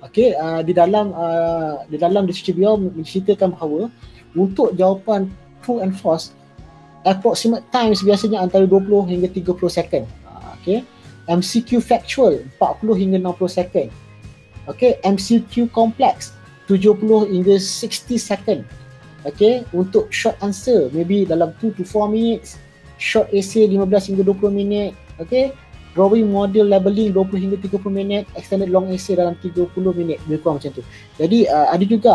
Okey, di dalam literature beliau menceritakan bahawa untuk jawapan true and false, approximate times biasanya antara 20 hingga 30 second. Okey, MCQ factual 40 hingga 60 second. Okey, MCQ complex 70 hingga 60 second. Okey, untuk short answer maybe dalam 2 to 4 minutes, short essay 15 hingga 20 minit. Okey, drawing model labeling 20 hingga 30 minit, extended long essay dalam 30 minit, lebih kurang macam tu. Jadi ada juga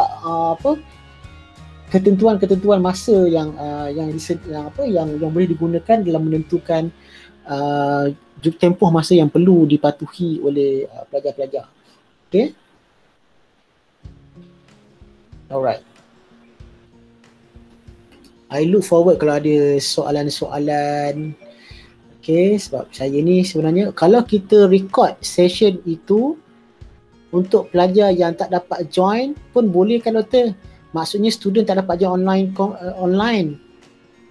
ketentuan-ketentuan masa yang boleh digunakan dalam menentukan tempoh masa yang perlu dipatuhi oleh pelajar-pelajar. Okay. Alright. I look forward kalau ada soalan-soalan. Okay, sebab saya ni sebenarnya kalau kita record session itu untuk pelajar yang tak dapat join pun boleh kan doktor? Maksudnya student tak dapat join online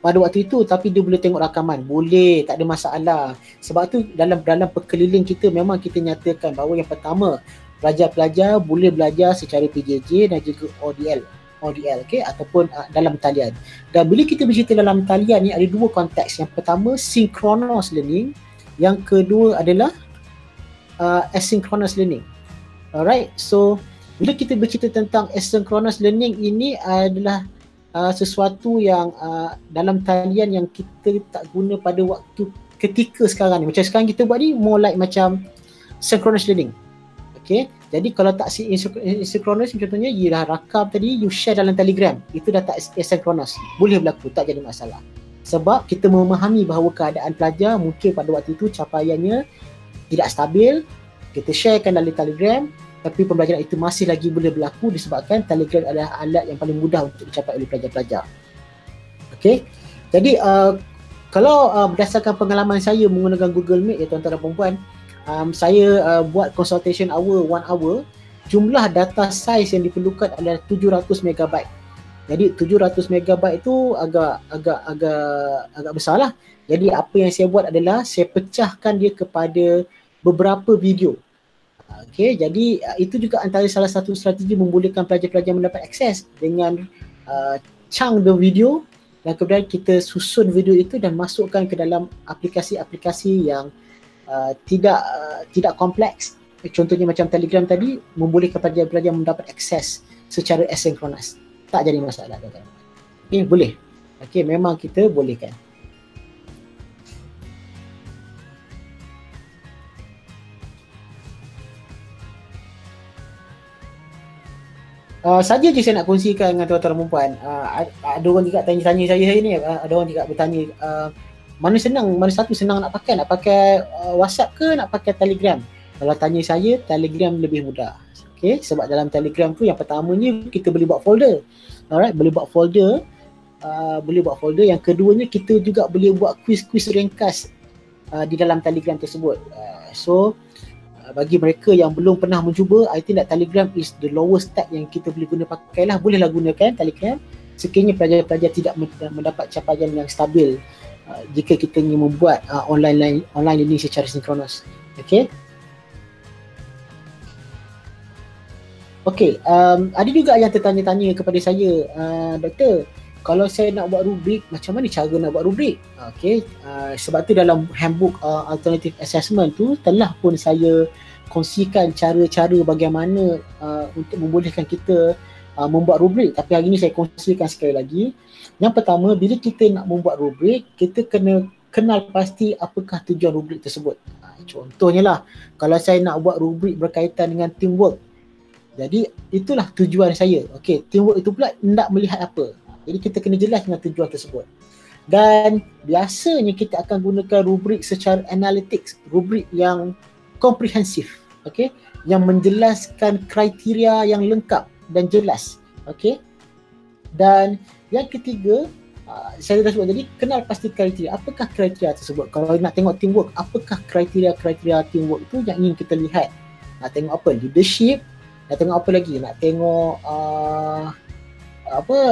pada waktu itu tapi dia boleh tengok rakaman. Boleh, tak ada masalah. Sebab tu dalam perkeliling kita memang kita nyatakan bahawa yang pertama, pelajar-pelajar boleh belajar secara PJJ dan juga ODL, okay, ataupun dalam talian. Dan bila kita bercerita dalam talian ni ada dua konteks. Yang pertama synchronous learning, yang kedua adalah asynchronous learning. Alright, so bila kita bercerita tentang asynchronous learning ini adalah sesuatu yang dalam talian yang kita tak guna pada waktu ketika sekarang ni. Macam sekarang kita buat ni more like macam synchronous learning. Okay, jadi kalau tak asynchronous contohnya ialah rakam tadi you share dalam Telegram, itu dah tak asynchronous, boleh berlaku, tak jadi masalah. Sebab kita memahami bahawa keadaan pelajar mungkin pada waktu itu capaiannya tidak stabil, kita sharekan dalam Telegram, tapi pembelajaran itu masih lagi boleh berlaku disebabkan Telegram adalah alat yang paling mudah untuk dicapai oleh pelajar-pelajar. Okay, jadi kalau berdasarkan pengalaman saya menggunakan Google Meet ya tuan-tuan dan puan-puan, saya buat consultation hour 1 hour, jumlah data size yang diperlukan adalah 700 MB. Jadi 700 MB itu agak besar lah. Jadi apa yang saya buat adalah saya pecahkan dia kepada beberapa video. Okay, jadi itu juga antara salah satu strategi membolehkan pelajar-pelajar mendapat akses dengan chunk the video, dan kemudian kita susun video itu dan masukkan ke dalam aplikasi-aplikasi yang tidak kompleks. Contohnya macam Telegram tadi membolehkan pelajar-pelajar mendapat akses secara asynchronous. Tak jadi masalah. Okay, boleh. Okay, memang kita bolehkan. Saja je saya nak kongsikan dengan tuan-tuan dan puan. Ada orang juga tanya-tanya saya hari ni, ada orang juga bertanya mana satu senang nak pakai WhatsApp ke nak pakai Telegram. Kalau tanya saya, Telegram lebih mudah. Okay, sebab dalam Telegram tu yang pertamanya kita boleh buat folder. Alright, boleh buat folder. Yang keduanya kita juga boleh buat quiz-quiz ringkas di dalam Telegram tersebut. Bagi mereka yang belum pernah mencuba, I think that Telegram is the lowest step yang kita boleh guna pakai lah. Bolehlah gunakan Telegram sekiranya pelajar-pelajar tidak mendapat capaian yang stabil jika kita ingin membuat online learning secara sinkronos. Okay. Okay, ada juga yang tertanya-tanya kepada saya, Doktor, kalau saya nak buat rubrik, macam mana cara nak buat rubrik? Okay, sebab tu dalam handbook alternative assessment tu telah pun saya kongsikan cara-cara bagaimana untuk membolehkan kita membuat rubrik. Tapi hari ni saya kongsikan sekali lagi. Yang pertama, bila kita nak membuat rubrik, kita kena kenal pasti apakah tujuan rubrik tersebut. Contohnya lah, kalau saya nak buat rubrik berkaitan dengan teamwork, jadi itulah tujuan saya. Okay, teamwork itu pula hendak melihat apa. Jadi kita kena jelas dengan tujuan tersebut. Dan biasanya kita akan gunakan rubrik secara analytics, rubrik yang komprehensif, okay, yang menjelaskan kriteria yang lengkap dan jelas, okay. Dan yang ketiga, saya dah sebut tadi, kenal pasti kriteria. Apakah kriteria tersebut? Kalau nak tengok teamwork, apakah kriteria teamwork itu yang ingin kita lihat? Nak tengok apa? Leadership. Nak tengok apa lagi? Nak tengok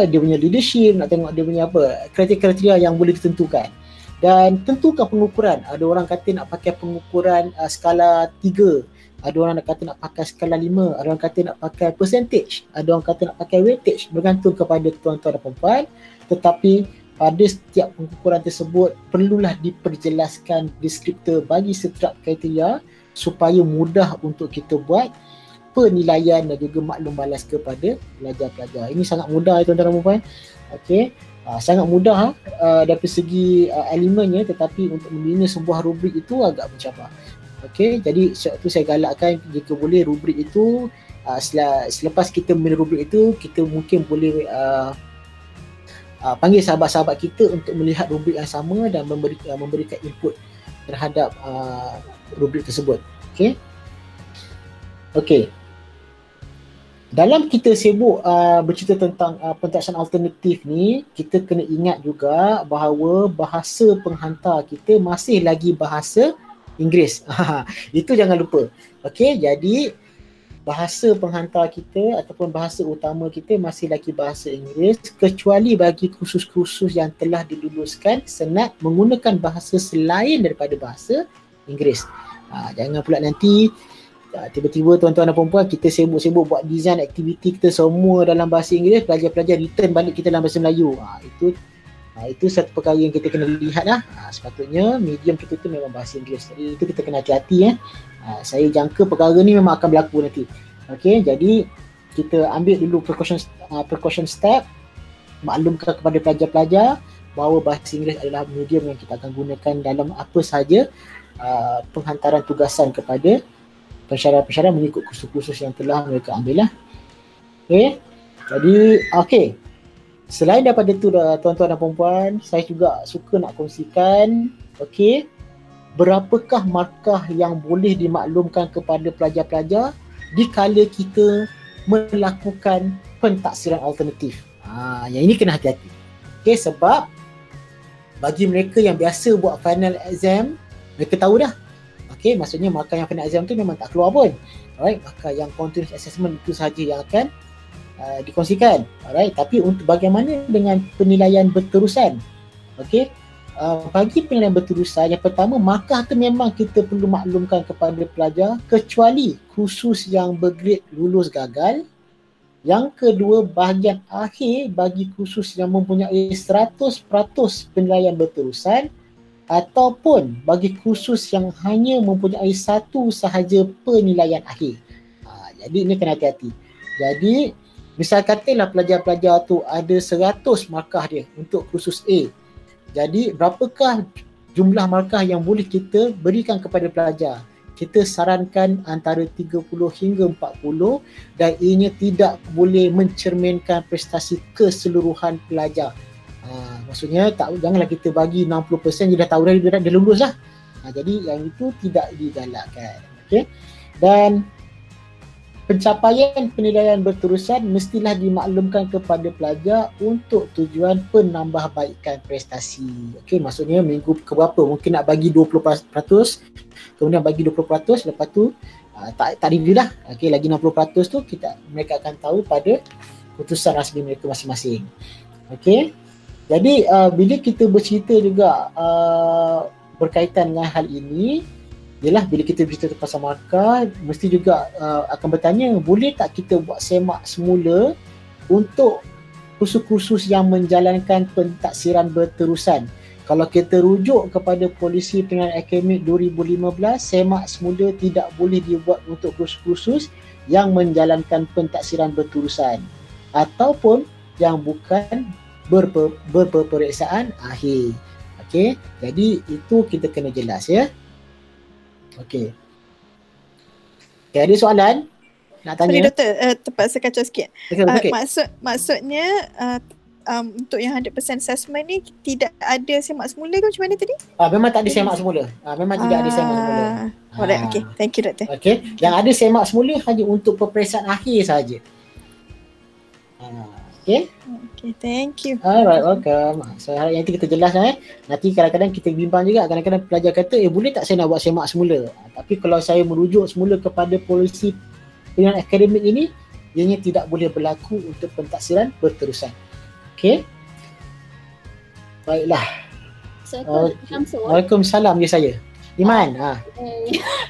dia punya leadership, nak tengok dia punya apa, kriteria yang boleh ditentukan. Dan tentukan pengukuran. Ada orang kata nak pakai pengukuran skala 3, ada orang nak kata nak pakai skala 5, ada orang kata nak pakai percentage, ada orang kata nak pakai weightage, bergantung kepada tuan-tuan dan puan-puan. Tetapi pada setiap pengukuran tersebut perlulah diperjelaskan deskriptor bagi setiap kriteria supaya mudah untuk kita buat penilaian dan juga maklum balas kepada pelajar-pelajar. Ini sangat mudah tuan-tuan dan puan-puan. Okey. Sangat mudah dari segi elemennya, tetapi untuk membina sebuah rubrik itu agak mencabar. Okey, jadi sebab tu saya galakkan jika boleh rubrik itu selepas kita membina rubrik itu, kita mungkin boleh panggil sahabat-sahabat kita untuk melihat rubrik yang sama dan memberikan input terhadap rubrik tersebut. Okey. Okey. Dalam kita sibuk bercerita tentang pentadbiran alternatif ni, kita kena ingat juga bahawa bahasa penghantar kita masih lagi bahasa Inggeris. Itu jangan lupa. Okey, jadi bahasa penghantar kita ataupun bahasa utama kita masih lagi bahasa Inggeris, kecuali bagi kursus-kursus yang telah diluluskan senat menggunakan bahasa selain daripada bahasa Inggeris. Jangan pula nanti tiba-tiba tuan-tuan dan perempuan kita sibuk-sibuk buat design aktiviti kita semua dalam bahasa Inggeris, pelajar-pelajar return balik kita dalam bahasa Melayu. Itu satu perkara yang kita kena lihat lah. Sepatutnya medium kita tu memang bahasa Inggeris. Jadi itu kita kena hati-hati. Saya jangka perkara ni memang akan berlaku nanti. Okey, jadi kita ambil dulu precaution step, maklumkan kepada pelajar-pelajar bahawa bahasa Inggeris adalah medium yang kita akan gunakan dalam apa sahaja penghantaran tugasan kepada pensyarah-pensyarah mengikut kursus-kursus yang telah mereka ambil lah. Okay. Jadi, okay. Selain daripada itu tuan-tuan dan perempuan, saya juga suka nak kongsikan, okay, berapakah markah yang boleh dimaklumkan kepada pelajar-pelajar dikala kita melakukan pentaksiran alternatif. Yang ini kena hati-hati. Okay, sebab bagi mereka yang biasa buat final exam, mereka tahu dah. Okay, maksudnya markah yang final exam tu memang tak keluar pun. Alright, markah yang continuous assessment itu sahaja yang akan dikongsikan. Alright, tapi untuk bagaimana dengan penilaian berterusan? Okay, bagi penilaian berterusan, yang pertama markah tu memang kita perlu maklumkan kepada pelajar kecuali khusus yang bergrade lulus gagal. Yang kedua, bahagian akhir bagi khusus yang mempunyai 100% penilaian berterusan ataupun bagi khusus yang hanya mempunyai satu sahaja penilaian akhir. Jadi ini kena hati-hati. Jadi misal katalah pelajar-pelajar tu ada 100 markah dia untuk khusus A. Jadi berapakah jumlah markah yang boleh kita berikan kepada pelajar? kita sarankan antara 30 hingga 40 dan ianya tidak boleh mencerminkan prestasi keseluruhan pelajar. Maksudnya janganlah kita bagi 60% dia dah tahu dia lulus lah. Jadi yang itu tidak digalakkan. Okey. Dan pencapaian penilaian berterusan mestilah dimaklumkan kepada pelajar untuk tujuan penambahbaikan prestasi. Okey, maksudnya minggu keberapa mungkin nak bagi 20%, kemudian bagi 20%, lepas tu tak review lah. Okey, lagi 60% tu mereka akan tahu pada putusan rasmi mereka masing-masing. Okey. Jadi bila kita bercerita juga berkaitan dengan hal ini, ialah bila kita bercerita pasal markah, mesti juga akan bertanya, boleh tak kita buat semak semula untuk kursus-kursus yang menjalankan pentaksiran berterusan. Kalau kita rujuk kepada polisi penilaian akademik 2015, semak semula tidak boleh dibuat untuk kursus-kursus yang menjalankan pentaksiran berterusan ataupun yang bukan berpeperiksaan akhir. Okey, jadi itu kita kena jelas ya. Okey. Okay, ada soalan nak tanya? Sorry doktor, terpaksa kacau sikit. Okay. Maksudnya untuk yang 100% assessment ni tidak ada semak semula ke macam mana tadi? Memang tak ada semak semula. Memang tidak ada semak semula. Alright, okay. Thank you doktor. Okey, yang ada semak semula hanya untuk peperiksaan akhir sahaja. Okay. Okay, thank you. Alright, welcome. So harap nanti kita jelas Nanti kadang-kadang kita bimbang juga, kadang-kadang pelajar kata boleh tak saya nak buat semak semula. Tapi kalau saya merujuk semula kepada polisi penilaian akademik ini, ianya tidak boleh berlaku untuk pentaksiran berterusan. Okay. Baiklah. Waalaikumsalam ya saya. Iman.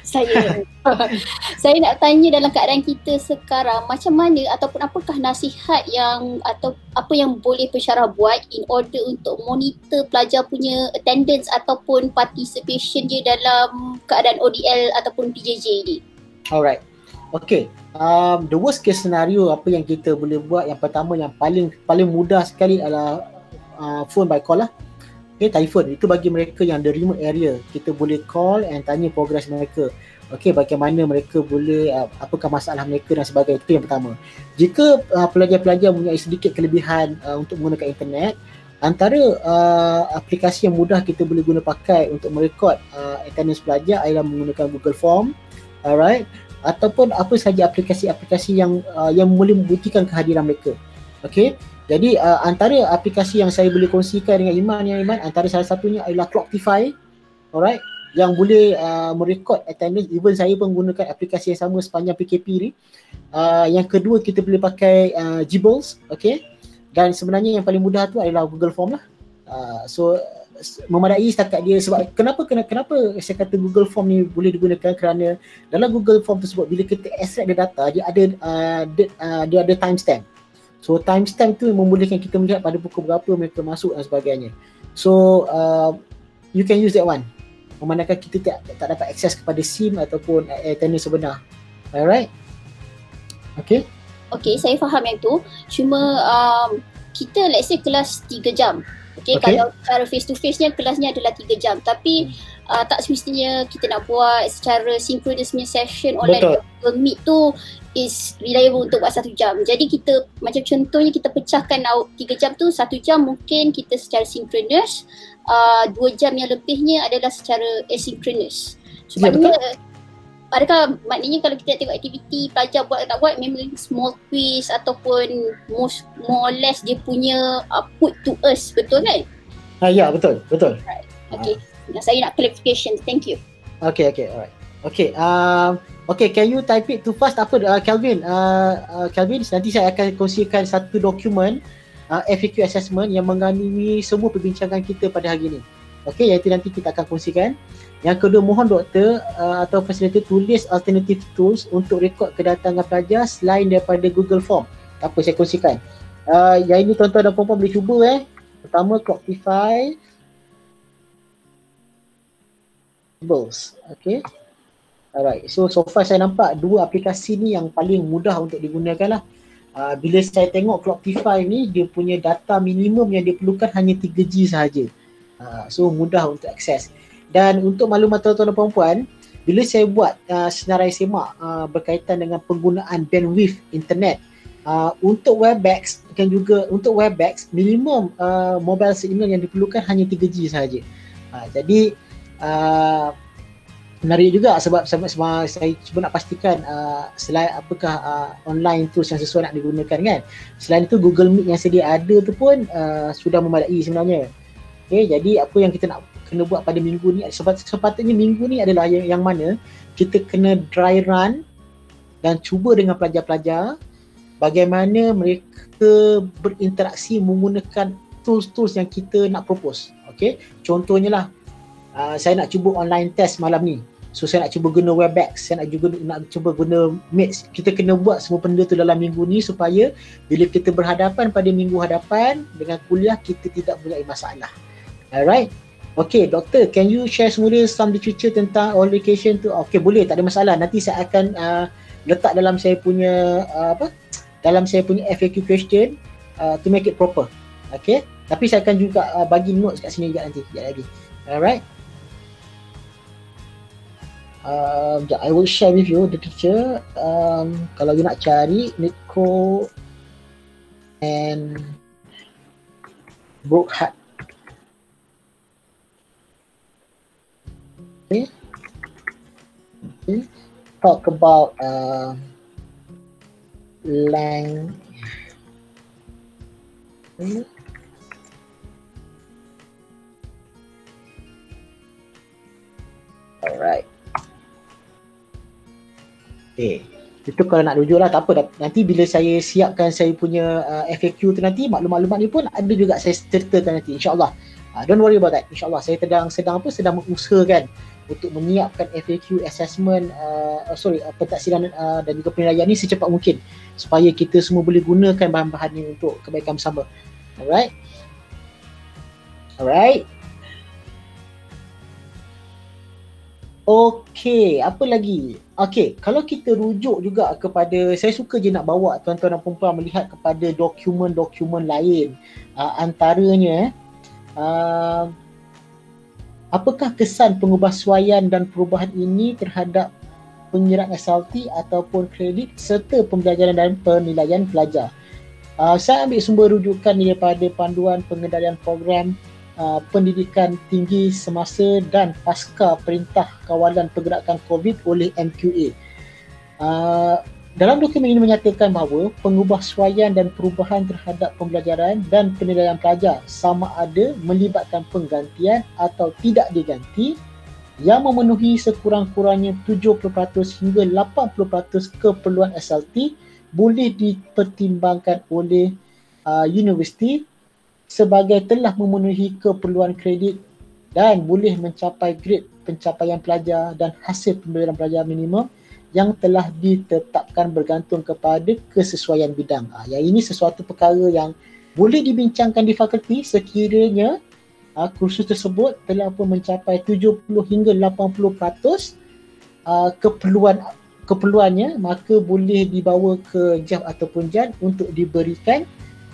Saya nak tanya dalam keadaan kita sekarang, macam mana ataupun apakah nasihat yang atau apa yang boleh pensyarah buat in order untuk monitor pelajar punya attendance ataupun participation dia dalam keadaan ODL ataupun PJJ ni? Alright. Okay. The worst case scenario apa yang kita boleh buat, yang pertama yang paling mudah sekali adalah phone by call lah. Okay, telefon itu bagi mereka yang the remote area, kita boleh call and tanya progress mereka. Okay, bagaimana mereka boleh, apakah masalah mereka dan sebagainya. Itu yang pertama. Jika pelajar-pelajar mempunyai sedikit kelebihan untuk menggunakan internet, antara aplikasi yang mudah kita boleh guna pakai untuk merekod attendance pelajar adalah menggunakan Google Form, alright, ataupun apa sahaja aplikasi-aplikasi yang boleh membuktikan kehadiran mereka. Okay. Jadi antara aplikasi yang saya boleh kongsikan dengan Iman, antara salah satunya adalah Clocktify, alright, yang boleh merekod attendance. Even saya pun menggunakan aplikasi yang sama sepanjang PKP ni. Yang kedua kita boleh pakai Gibbles, okay. Dan sebenarnya yang paling mudah tu adalah Google Form lah. So memadai setakat dia. Sebab kenapa saya kata Google Form ni boleh digunakan, kerana dalam Google Form tersebut bila kita extract the data, dia ada timestamp. So timestamp tu membolehkan kita melihat pada pukul berapa mereka masuk dan sebagainya. So you can use that one. Memandangkan kita tak dapat akses kepada SIM ataupun attendance sebenar. Alright? Okay? Okay, saya faham yang tu. Cuma kita let's say kelas 3 jam. Okay, kalau secara face to face nya kelasnya adalah 3 jam. Tapi tak semestinya kita nak buat secara synchronous session online. Google Meet tu is reliable untuk buat 1 jam. Jadi kita macam contohnya kita pecahkan 3 jam tu, 1 jam mungkin kita secara synchronous, 2 jam yang lebihnya adalah secara asynchronous. Sebabnya adakah maknanya kalau kita tengok aktiviti pelajar buat tak buat, memang small quiz ataupun more or less dia punya put to us, betul kan? Ya, betul. Right. Okay. Saya nak clarification. Thank you. Okay, alright. Okay, can you type it too fast? Kelvin, nanti saya akan kongsikan satu dokumen FAQ assessment yang mengandungi semua perbincangan kita pada hari ini. Okay, yang itu nanti kita akan kongsikan. Yang kedua, mohon doktor atau facilitator tulis alternative tools untuk rekod kedatangan pelajar selain daripada Google Form. Apa saya kongsikan. Yang ini tuan-tuan dan puan-puan boleh cuba. Pertama, Clocktify. Okay. Alright, so far saya nampak dua aplikasi ni yang paling mudah untuk digunakan lah. Bila saya tengok Clocktify ni, dia punya data minimum yang dia perlukan hanya 3G sahaja. So mudah untuk akses. Dan untuk maklumat tuan-tuan dan puan-puan, bila saya buat senarai semak berkaitan dengan penggunaan bandwidth internet untuk Webex minimum mobile signal yang diperlukan hanya 3G sahaja. Jadi menarik juga sebab saya cuba nak pastikan selain apakah online tools yang sesuai nak digunakan kan. Selain itu Google Meet yang sedia ada tu pun sudah memadai sebenarnya. Okay, jadi apa yang kita nak kena buat pada minggu ni, sepatutnya minggu ni adalah yang mana kita kena dry run dan cuba dengan pelajar-pelajar bagaimana mereka berinteraksi menggunakan tools-tools yang kita nak propose. Okay, contohnya lah saya nak cuba online test malam ni. So saya nak cuba guna Webex, saya nak cuba guna Meet. Kita kena buat semua benda tu dalam minggu ni supaya bila kita berhadapan pada minggu hadapan dengan kuliah kita tidak mempunyai masalah. Alright. Okay, doktor, can you share semula some literature tentang oral education tu? Okay, boleh, tak ada masalah. Nanti saya akan letak dalam saya punya dalam saya punya FAQ question to make it proper. Okay. Tapi saya akan juga bagi notes kat sini juga nanti, sekejap lagi. Alright. I will share with you the teacher. Kalau you nak cari Nico and Brookhart. Okay. Talk about lang. Alright. Okay. Itu kalau nak rujuk lah, tak apa. Nanti bila saya siapkan saya punya FAQ tu nanti, maklumat-maklumat ni pun ada juga saya ceritakan nanti, insyaAllah. Don't worry about that, insyaAllah. Saya sedang mengusahakan untuk menyiapkan FAQ assessment, pentaksiran dan juga penilaian ni secepat mungkin supaya kita semua boleh gunakan bahan-bahan ni untuk kebaikan bersama. Alright. Okey, apa lagi? Okey, kalau kita rujuk juga kepada, saya suka je nak bawa tuan-tuan dan puan-puan melihat kepada dokumen-dokumen lain. Antaranya, apakah kesan pengubahsuaian dan perubahan ini terhadap penyerahan SLT ataupun kredit serta pembelajaran dan penilaian pelajar? Saya ambil sumber rujukan daripada panduan pengendalian program pendidikan tinggi semasa dan pasca Perintah Kawalan Pergerakan COVID oleh MQA. Dalam dokumen ini menyatakan bahawa pengubahsuaian dan perubahan terhadap pembelajaran dan penilaian pelajar sama ada melibatkan penggantian atau tidak diganti yang memenuhi sekurang-kurangnya 70% hingga 80% keperluan SLT boleh dipertimbangkan oleh universiti sebagai telah memenuhi keperluan kredit dan boleh mencapai grade pencapaian pelajar dan hasil pembelajaran pelajar minimum yang telah ditetapkan bergantung kepada kesesuaian bidang. Yang ini sesuatu perkara yang boleh dibincangkan di fakulti sekiranya kursus tersebut telah pun mencapai 70 hingga 80% keperluannya, maka boleh dibawa ke JAF ataupun JAN untuk diberikan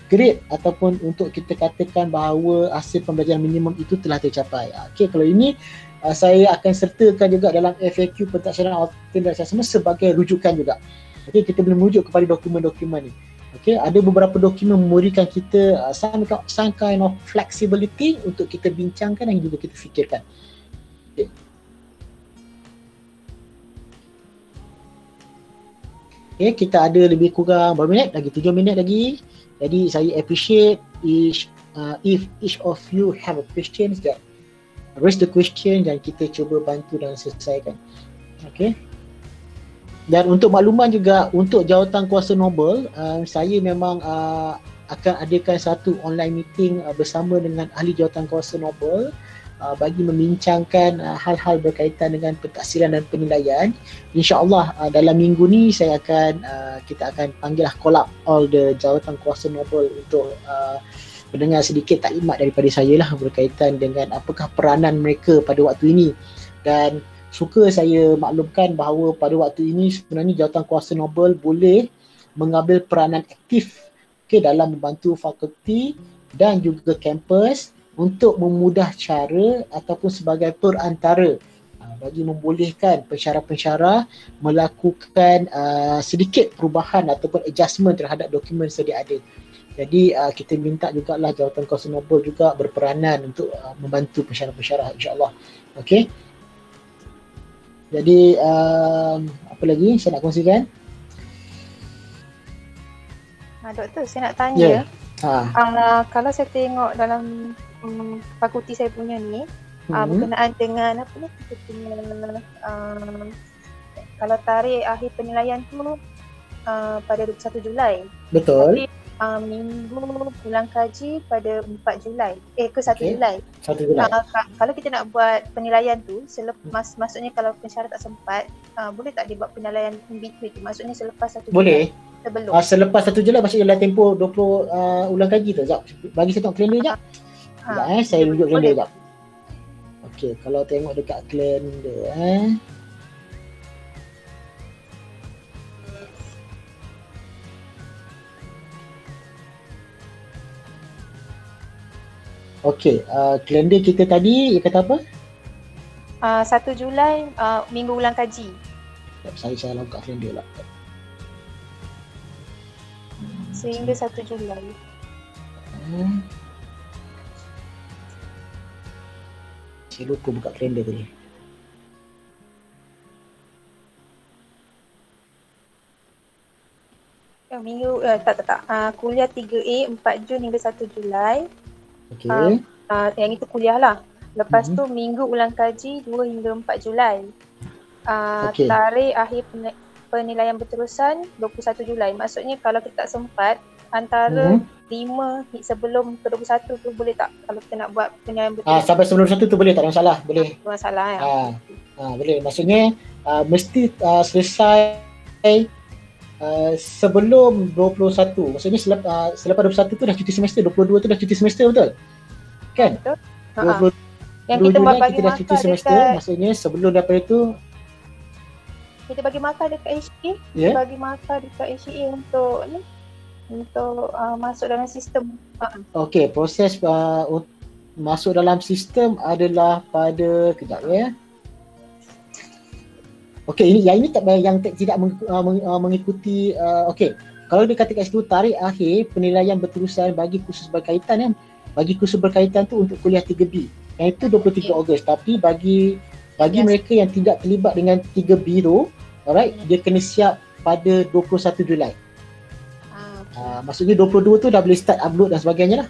grade ataupun untuk kita katakan bahawa hasil pembelajaran minimum itu telah tercapai. Okey, kalau ini saya akan sertakan juga dalam FAQ pentaksiran alternatif assessment sebagai rujukan juga. Okey, kita boleh merujuk kepada dokumen-dokumen ni. Okey, ada beberapa dokumen memberikan kita some kind of flexibility untuk kita bincangkan dan juga kita fikirkan. Okey. Okay, kita ada lebih kurang berapa minit lagi? 7 minit lagi. Jadi saya appreciate if each of you have a question, raise the question dan kita cuba bantu dan selesaikan. Okay. Dan untuk makluman juga, untuk jawatan kuasa Nobel, saya memang akan adakan satu online meeting bersama dengan ahli jawatan kuasa Nobel bagi membincangkan hal-hal berkaitan dengan pentaksiran dan penilaian. InsyaAllah dalam minggu ni kita akan panggillah call up all the jawatan kuasa Nobel untuk mendengar sedikit taklimat daripada saya lah berkaitan dengan apakah peranan mereka pada waktu ini. Dan suka saya maklumkan bahawa pada waktu ini sebenarnya jawatan kuasa Nobel boleh mengambil peranan aktif dalam membantu fakulti dan juga kampus untuk memudah cara ataupun sebagai perantara bagi membolehkan pensyarah-pensyarah melakukan sedikit perubahan ataupun adjustment terhadap dokumen sedia ada. Jadi kita minta jugalah Jawatan Konsumenable juga berperanan untuk membantu pensyarah-pensyarah, insya-Allah. Okey. Jadi apa lagi saya nak kongsikan? Doktor, saya nak tanya. Yeah. Kalau saya tengok dalam fakulti saya punya ni, berkenaan dengan apa ni, kita punya kalau tarikh akhir penilaian tu pada 21 Julai. Betul. Tapi minggu ulang kaji pada 4 Julai. Ke 1 Julai. 1 Julai. Kalau kita nak buat penilaian tu maksudnya kalau pensyarah tak sempat, boleh tak dia buat penilaian in between tu? Maksudnya selepas 1 Julai. Boleh. Sebelum. Selepas 1 Julai maksudnya dalam tempoh 20 ulang kaji tu. Sekejap. Bagi saya tengok kalender sekejap. Sekejap saya rujuk kalender sekejap. Okey, kalau tengok dekat kalender Okey, kalender kita tadi dia kata apa? 1 Julai minggu ulang kaji. Saya salah buka kalender lah. Sehingga 1 Julai. Saya lupa buka kalender tadi. Minggu tak. Kuliah 3A 4 Jun hingga 1 Julai. Okey. Yang itu kuliah lah. Lepas tu minggu ulang kaji 2 hingga 4 Julai. Tarikh akhir penilaian berterusan 21 Julai. Maksudnya kalau kita tak sempat antara 5 sebelum ke 21 tu boleh tak? Kalau kita nak buat penilaian berterusan. Sampai sebelum 21 tu boleh, tak ada masalah. Boleh. Tak ada masalah ya. Boleh. Maksudnya mesti selesai sebelum 21. Maksudnya selepas 21 tu dah cuti semester, 22 tu dah cuti semester, betul? Kan? Betul. Yang kita buat bagi kita dah cuti semester, maksudnya sebelum daripada tu kita bagi markah dekat HA, bagi markah dekat HA untuk masuk dalam sistem. Okey, proses masuk dalam sistem adalah pada kejap ya. Okey, ini tidak mengikuti okey. Kalau dia kata kat situ tarikh akhir penilaian berterusan bagi kursus berkaitan bagi kursus berkaitan tu untuk kuliah 3B. Yang itu 23 Ogos, tapi bagi mereka yang tidak terlibat dengan 3B tu, alright, dia kena siap pada 21 Julai. Maksudnya 22 tu dah boleh start upload dan sebagainya lah.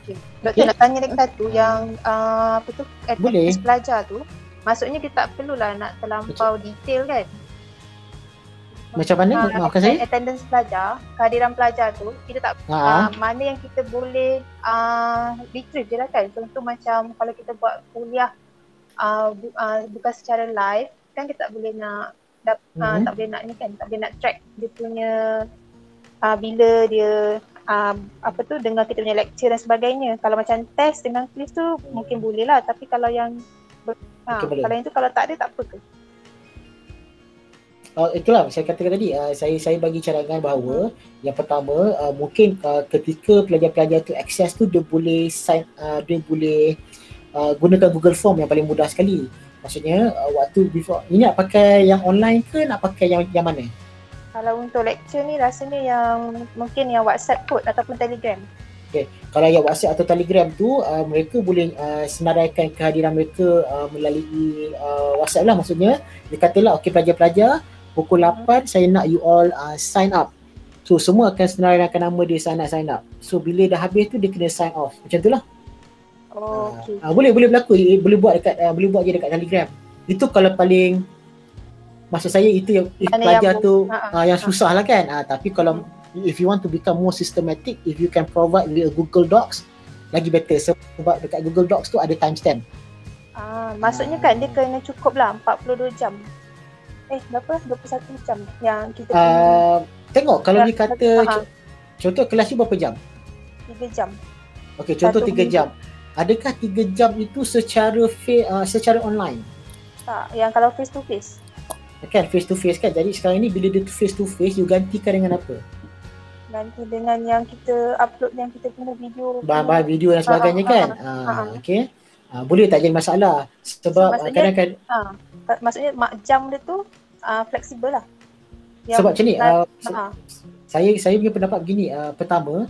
Okey. Doktor nak tanya dekat tu yang apa tu attendance pelajar tu. Maksudnya dia tak perlulah nak terlampau detail kan? Macam mana? Maafkan saya? Attendance pelajar, kehadiran pelajar tu, kita tak mana yang kita boleh retrieve je lah kan. Contoh macam kalau kita buat kuliah bukan secara live, kan kita tak boleh nak tak boleh nak ni kan, tak boleh nak track dia punya bila dia dengar kita punya lecture dan sebagainya. Kalau macam test dengan quiz tu mungkin boleh lah, tapi kalau yang kalau yang tu kalau tak ada tak apa ke? Itulah saya katakan tadi, saya bagi cadangan bahawa yang pertama mungkin ketika pelajar-pelajar tu akses tu dia boleh gunakan Google Form yang paling mudah sekali. Maksudnya waktu before ini nak pakai yang online ke nak pakai yang mana? Kalau untuk lecture ni rasanya yang mungkin yang WhatsApp kot ataupun Telegram. Okay. Kalau yang WhatsApp atau Telegram tu mereka boleh senaraikan kehadiran mereka melalui WhatsApp lah. Maksudnya dia katalah okey pelajar-pelajar pukul 8 saya nak you all sign up. So semua akan senaraikan nama dia sign up. So bila dah habis tu dia kena sign off. Macam tu lah. Okay. Boleh berlaku, boleh buat je dekat Telegram. Itu kalau paling maksud saya itu yang pelajar tu yang susah lah kan. Tapi kalau if you want to become more systematic, if you can provide with a Google Docs, lagi better sebab dekat Google Docs tu ada timestamp. Maksudnya kan dia kena cukup lah 42 jam. Berapa? 21 jam yang kita tengok kalau dia kata contoh kelas tu berapa jam? 3 jam. Okey, contoh 3 jam. Adakah 3 jam itu secara online? Tak, yang kalau face to face. Kan face to face kan. Jadi sekarang ni bila dia face to face you gantikan dengan apa? Ganti dengan yang kita upload yang kita punya video. Bahan-bahan video dan sebagainya kan. Okey. Boleh tak jadi masalah. Sebab maksudnya- kadang-kadang Maksudnya jam dia tu fleksibel lah. sebab macam ni, ha. saya punya pendapat begini. Pertama,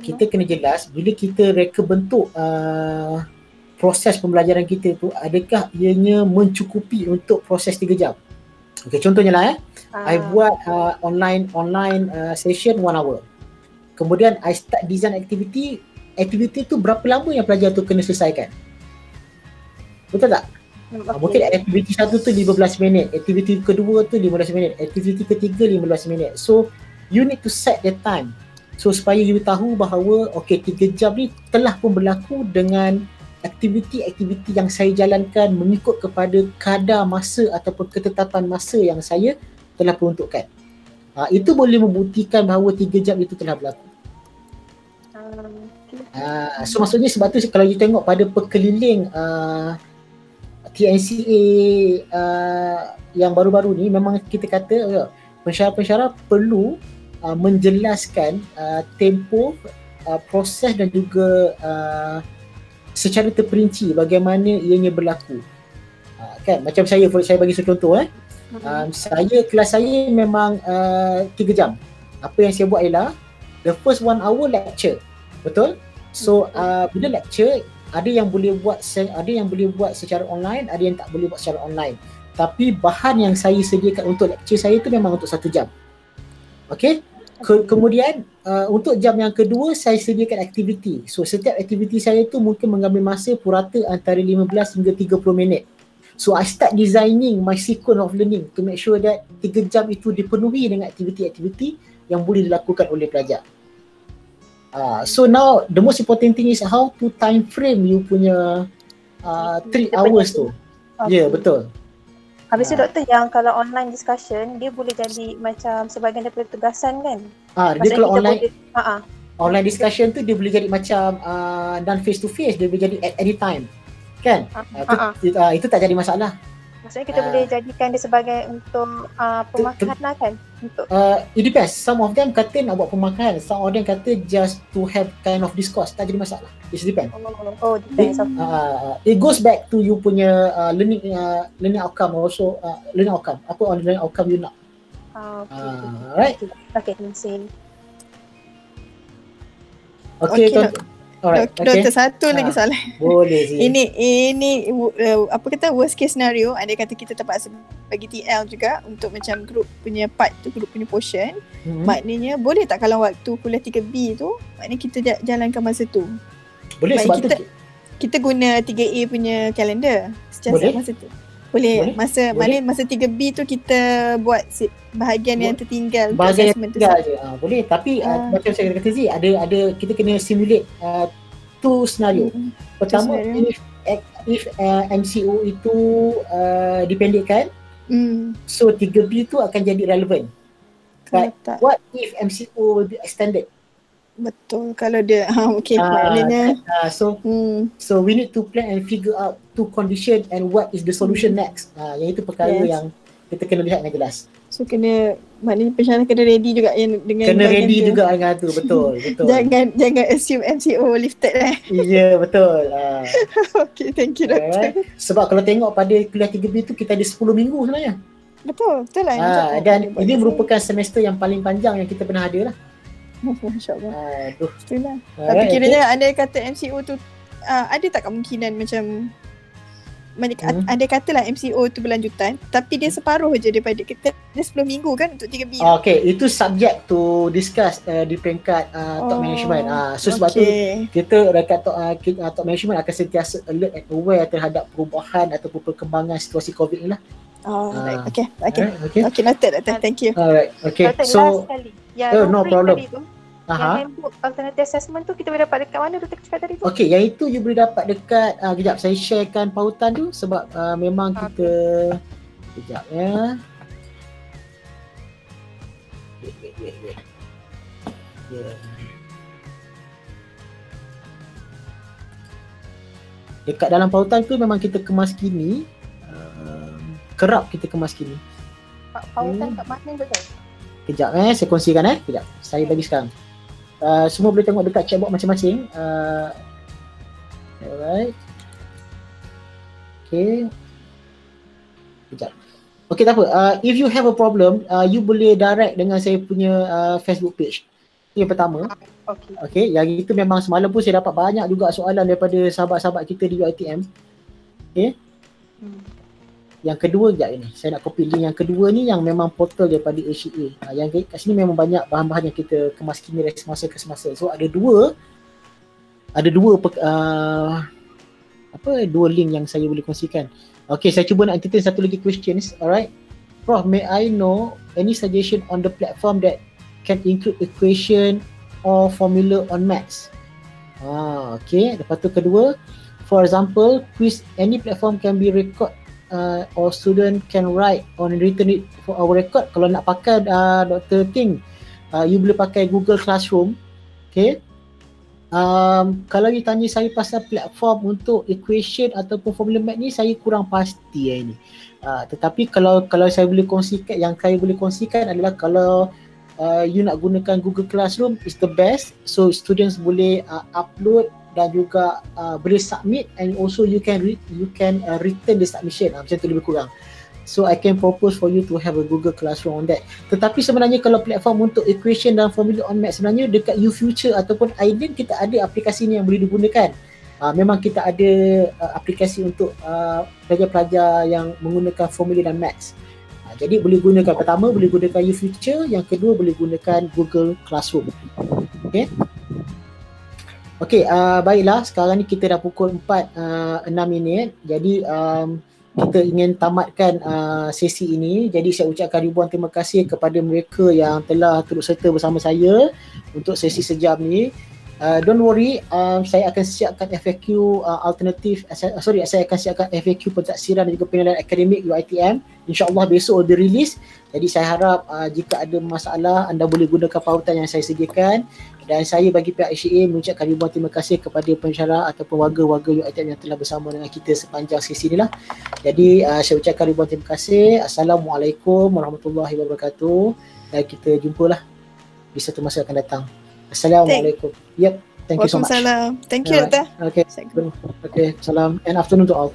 kita kena jelas bila kita reka bentuk proses pembelajaran kita tu, adakah ianya mencukupi untuk proses 3 jam. Okay, contohnya lah I buat online session 1 hour. Kemudian I start design activity tu berapa lama yang pelajar tu kena selesaikan. Betul tak? Mungkin aktiviti satu tu 15 minit, aktiviti kedua tu 15 minit, aktiviti ketiga 15 minit. So you need to set the time. So supaya you tahu bahawa 3 jam ni telah pun berlaku dengan aktiviti-aktiviti yang saya jalankan mengikut kepada kadar masa ataupun ketetapan masa yang saya telah peruntukkan. Itu boleh membuktikan bahawa 3 jam itu telah berlaku. So maksudnya sebab tu kalau you tengok pada perkeliling TNCA yang baru-baru ni, memang kita kata pensyarah-pensyarah perlu menjelaskan tempoh, proses dan juga secara terperinci bagaimana ianya berlaku. Kan macam saya bagi satu contoh kelas saya memang 3 jam. Apa yang saya buat ialah the first 1 hour lecture. Betul? So bila lecture ada yang boleh buat secara online, ada yang tak boleh buat secara online. Tapi bahan yang saya sediakan untuk lecture saya tu memang untuk 1 jam. Okey? Kemudian untuk jam yang kedua saya sediakan aktiviti. So setiap aktiviti saya tu mungkin mengambil masa purata antara 15 hingga 30 minit. So I start designing my sequence of learning to make sure that 3 jam itu dipenuhi dengan aktiviti-aktiviti yang boleh dilakukan oleh pelajar. So now the most important thing is how to time frame you punya 3 hours tu. Ya, betul. Habis tu doktor, yang kalau online discussion dia boleh jadi macam sebahagian daripada tugasan kan? Dia kalau online boleh, online discussion tu dia boleh jadi macam non face to face, dia boleh jadi at any time. Kan? Itu tak jadi masalah. Maksudnya kita boleh jadikan dia sebagai untuk pemakanan lah kan? Untuk it depends. Some of them kata nak buat pemakanan, some of them kata just to have kind of discourse, tak jadi masalah. It depends. Depends. It goes back to you punya learning outcome also. Learning outcome. Apa learning outcome you nak? Right? Okay, see. Okay, alright. Doktor, satu lagi soalan. Boleh sih. Ini apa kata worst case scenario, andai kata kita terpaksa bagi TL juga untuk macam group punya part tu, group punya portion. Maknanya boleh tak kalau waktu kuliah 3B tu, maknanya kita jalankan masa tu? Boleh, sebab kita guna 3A punya kalender secara masa tu. Boleh. Masa 3B tu kita buat bahagian yang tertinggal, bahagian yang tertinggal je. Boleh, tapi macam saya kata Zee, ada kita kena simulate two scenario. Pertama, if MCO itu dipendekkan, so 3B tu akan jadi relevant. But what if MCO will be extended? Betul, kalau dia maknanya so we need to plan and figure out two condition and what is the solution next. Yang itu perkara yang kita kena lihat dengan jelas. So maknanya pensyarah kena ready juga dengan kena ready tu. Juga dengan tu, betul. jangan assume MCO lifted Ya, betul. Okay, thank you doktor. Sebab kalau tengok pada kuliah 3B tu kita ada 10 minggu sebenarnya. Betul lah. Dan ini merupakan semester yang paling panjang yang kita pernah ada lah. Masya-Allah. Itulah. Tapi kiranya andai kata MCO tu ada tak kemungkinan macam andai katalah MCO tu berlanjutan tapi dia separuh je daripada kita, dia 10 minggu kan untuk 3B. Okay, itu subject to discuss di peringkat top management. So sebab tu kita dekat top management akan sentiasa alert and aware terhadap perubahan ataupun perkembangan situasi COVID ni lah. Okay, noted doktor. Thank you. Alright, okay. Doktor, So last sekali. no problem. Yang handbook alternative assessment tu kita boleh dapat dekat mana doktor cakap tadi tu? Okay, yang itu you boleh dapat dekat kejap saya sharekan pautan tu sebab memang kita kejap ya. Wait. Dekat dalam pautan tu memang kita kemas kini, kerap kita kemas kini. Pautan kat mana doktor? Kejap saya kongsikan kejap. Saya bagi sekarang. Semua boleh tengok dekat chatbox masing-masing. Alright. Okay. Sekejap. Okay, tak apa. If you have a problem, you boleh direct dengan saya punya Facebook page. Itu yang pertama. Okay, yang itu memang semalam pun saya dapat banyak juga soalan daripada sahabat-sahabat kita di UiTM. Okay. Yang kedua sekejap ini, saya nak copy link yang kedua ni yang memang portal daripada ACA. Yang kat sini memang banyak bahan-bahan yang kita kemas kini semasa ke semasa. So ada dua link yang saya boleh kongsikan. Okay, saya cuba nak entertain satu lagi questions. Alright. Prof, may I know any suggestion on the platform that can include equation or formula on maths? Okay. Lepas tu kedua, for example, quiz, any platform can be record or student can write on return it for our record. Kalau nak pakai Dr. Ting, you boleh pakai Google Classroom. Okay. Kalau you tanya saya pasal platform untuk equation ataupun formula math ni, saya kurang pasti ini. Tetapi kalau saya boleh kongsikan, yang saya boleh kongsikan adalah kalau you nak gunakan Google Classroom is the best. So students boleh upload dan juga boleh submit, and also you can return the submission, macam tu lebih kurang. So I can propose for you to have a Google Classroom on that. Tetapi sebenarnya kalau platform untuk equation dan formula on math, sebenarnya dekat UFuture ataupun Aiden kita ada aplikasi ni yang boleh digunakan. Memang kita ada aplikasi untuk pelajar-pelajar yang menggunakan formula dan maths. Jadi boleh gunakan, pertama boleh gunakan UFuture, yang kedua boleh gunakan Google Classroom. Okay. Okay, baiklah, sekarang ni kita dah pukul 4.06. Jadi kita ingin tamatkan sesi ini. Jadi saya ucapkan ribuan terima kasih kepada mereka yang telah turut serta bersama saya untuk sesi sejam ni. Don't worry, saya akan siapkan FAQ alternatif, saya akan siapkan FAQ pentadsiran dan juga penilaian akademik UiTM. InsyaAllah besok will be release. Jadi saya harap jika ada masalah, anda boleh gunakan pautan yang saya sediakan. Dan saya bagi pihak ACA mengucapkan ribuan terima kasih kepada pensyarah ataupun warga-warga UiTM yang telah bersama dengan kita sepanjang sesi ni lah. Jadi saya ucapkan ribuan terima kasih. Assalamualaikum warahmatullahi wabarakatuh. Dan kita jumpalah di satu masa akan datang. Assalamualaikum. Yep. Thank you so much. Waalaikumsalam. Thank you, Doktor. Okay. Okay. Salam and afternoon to all.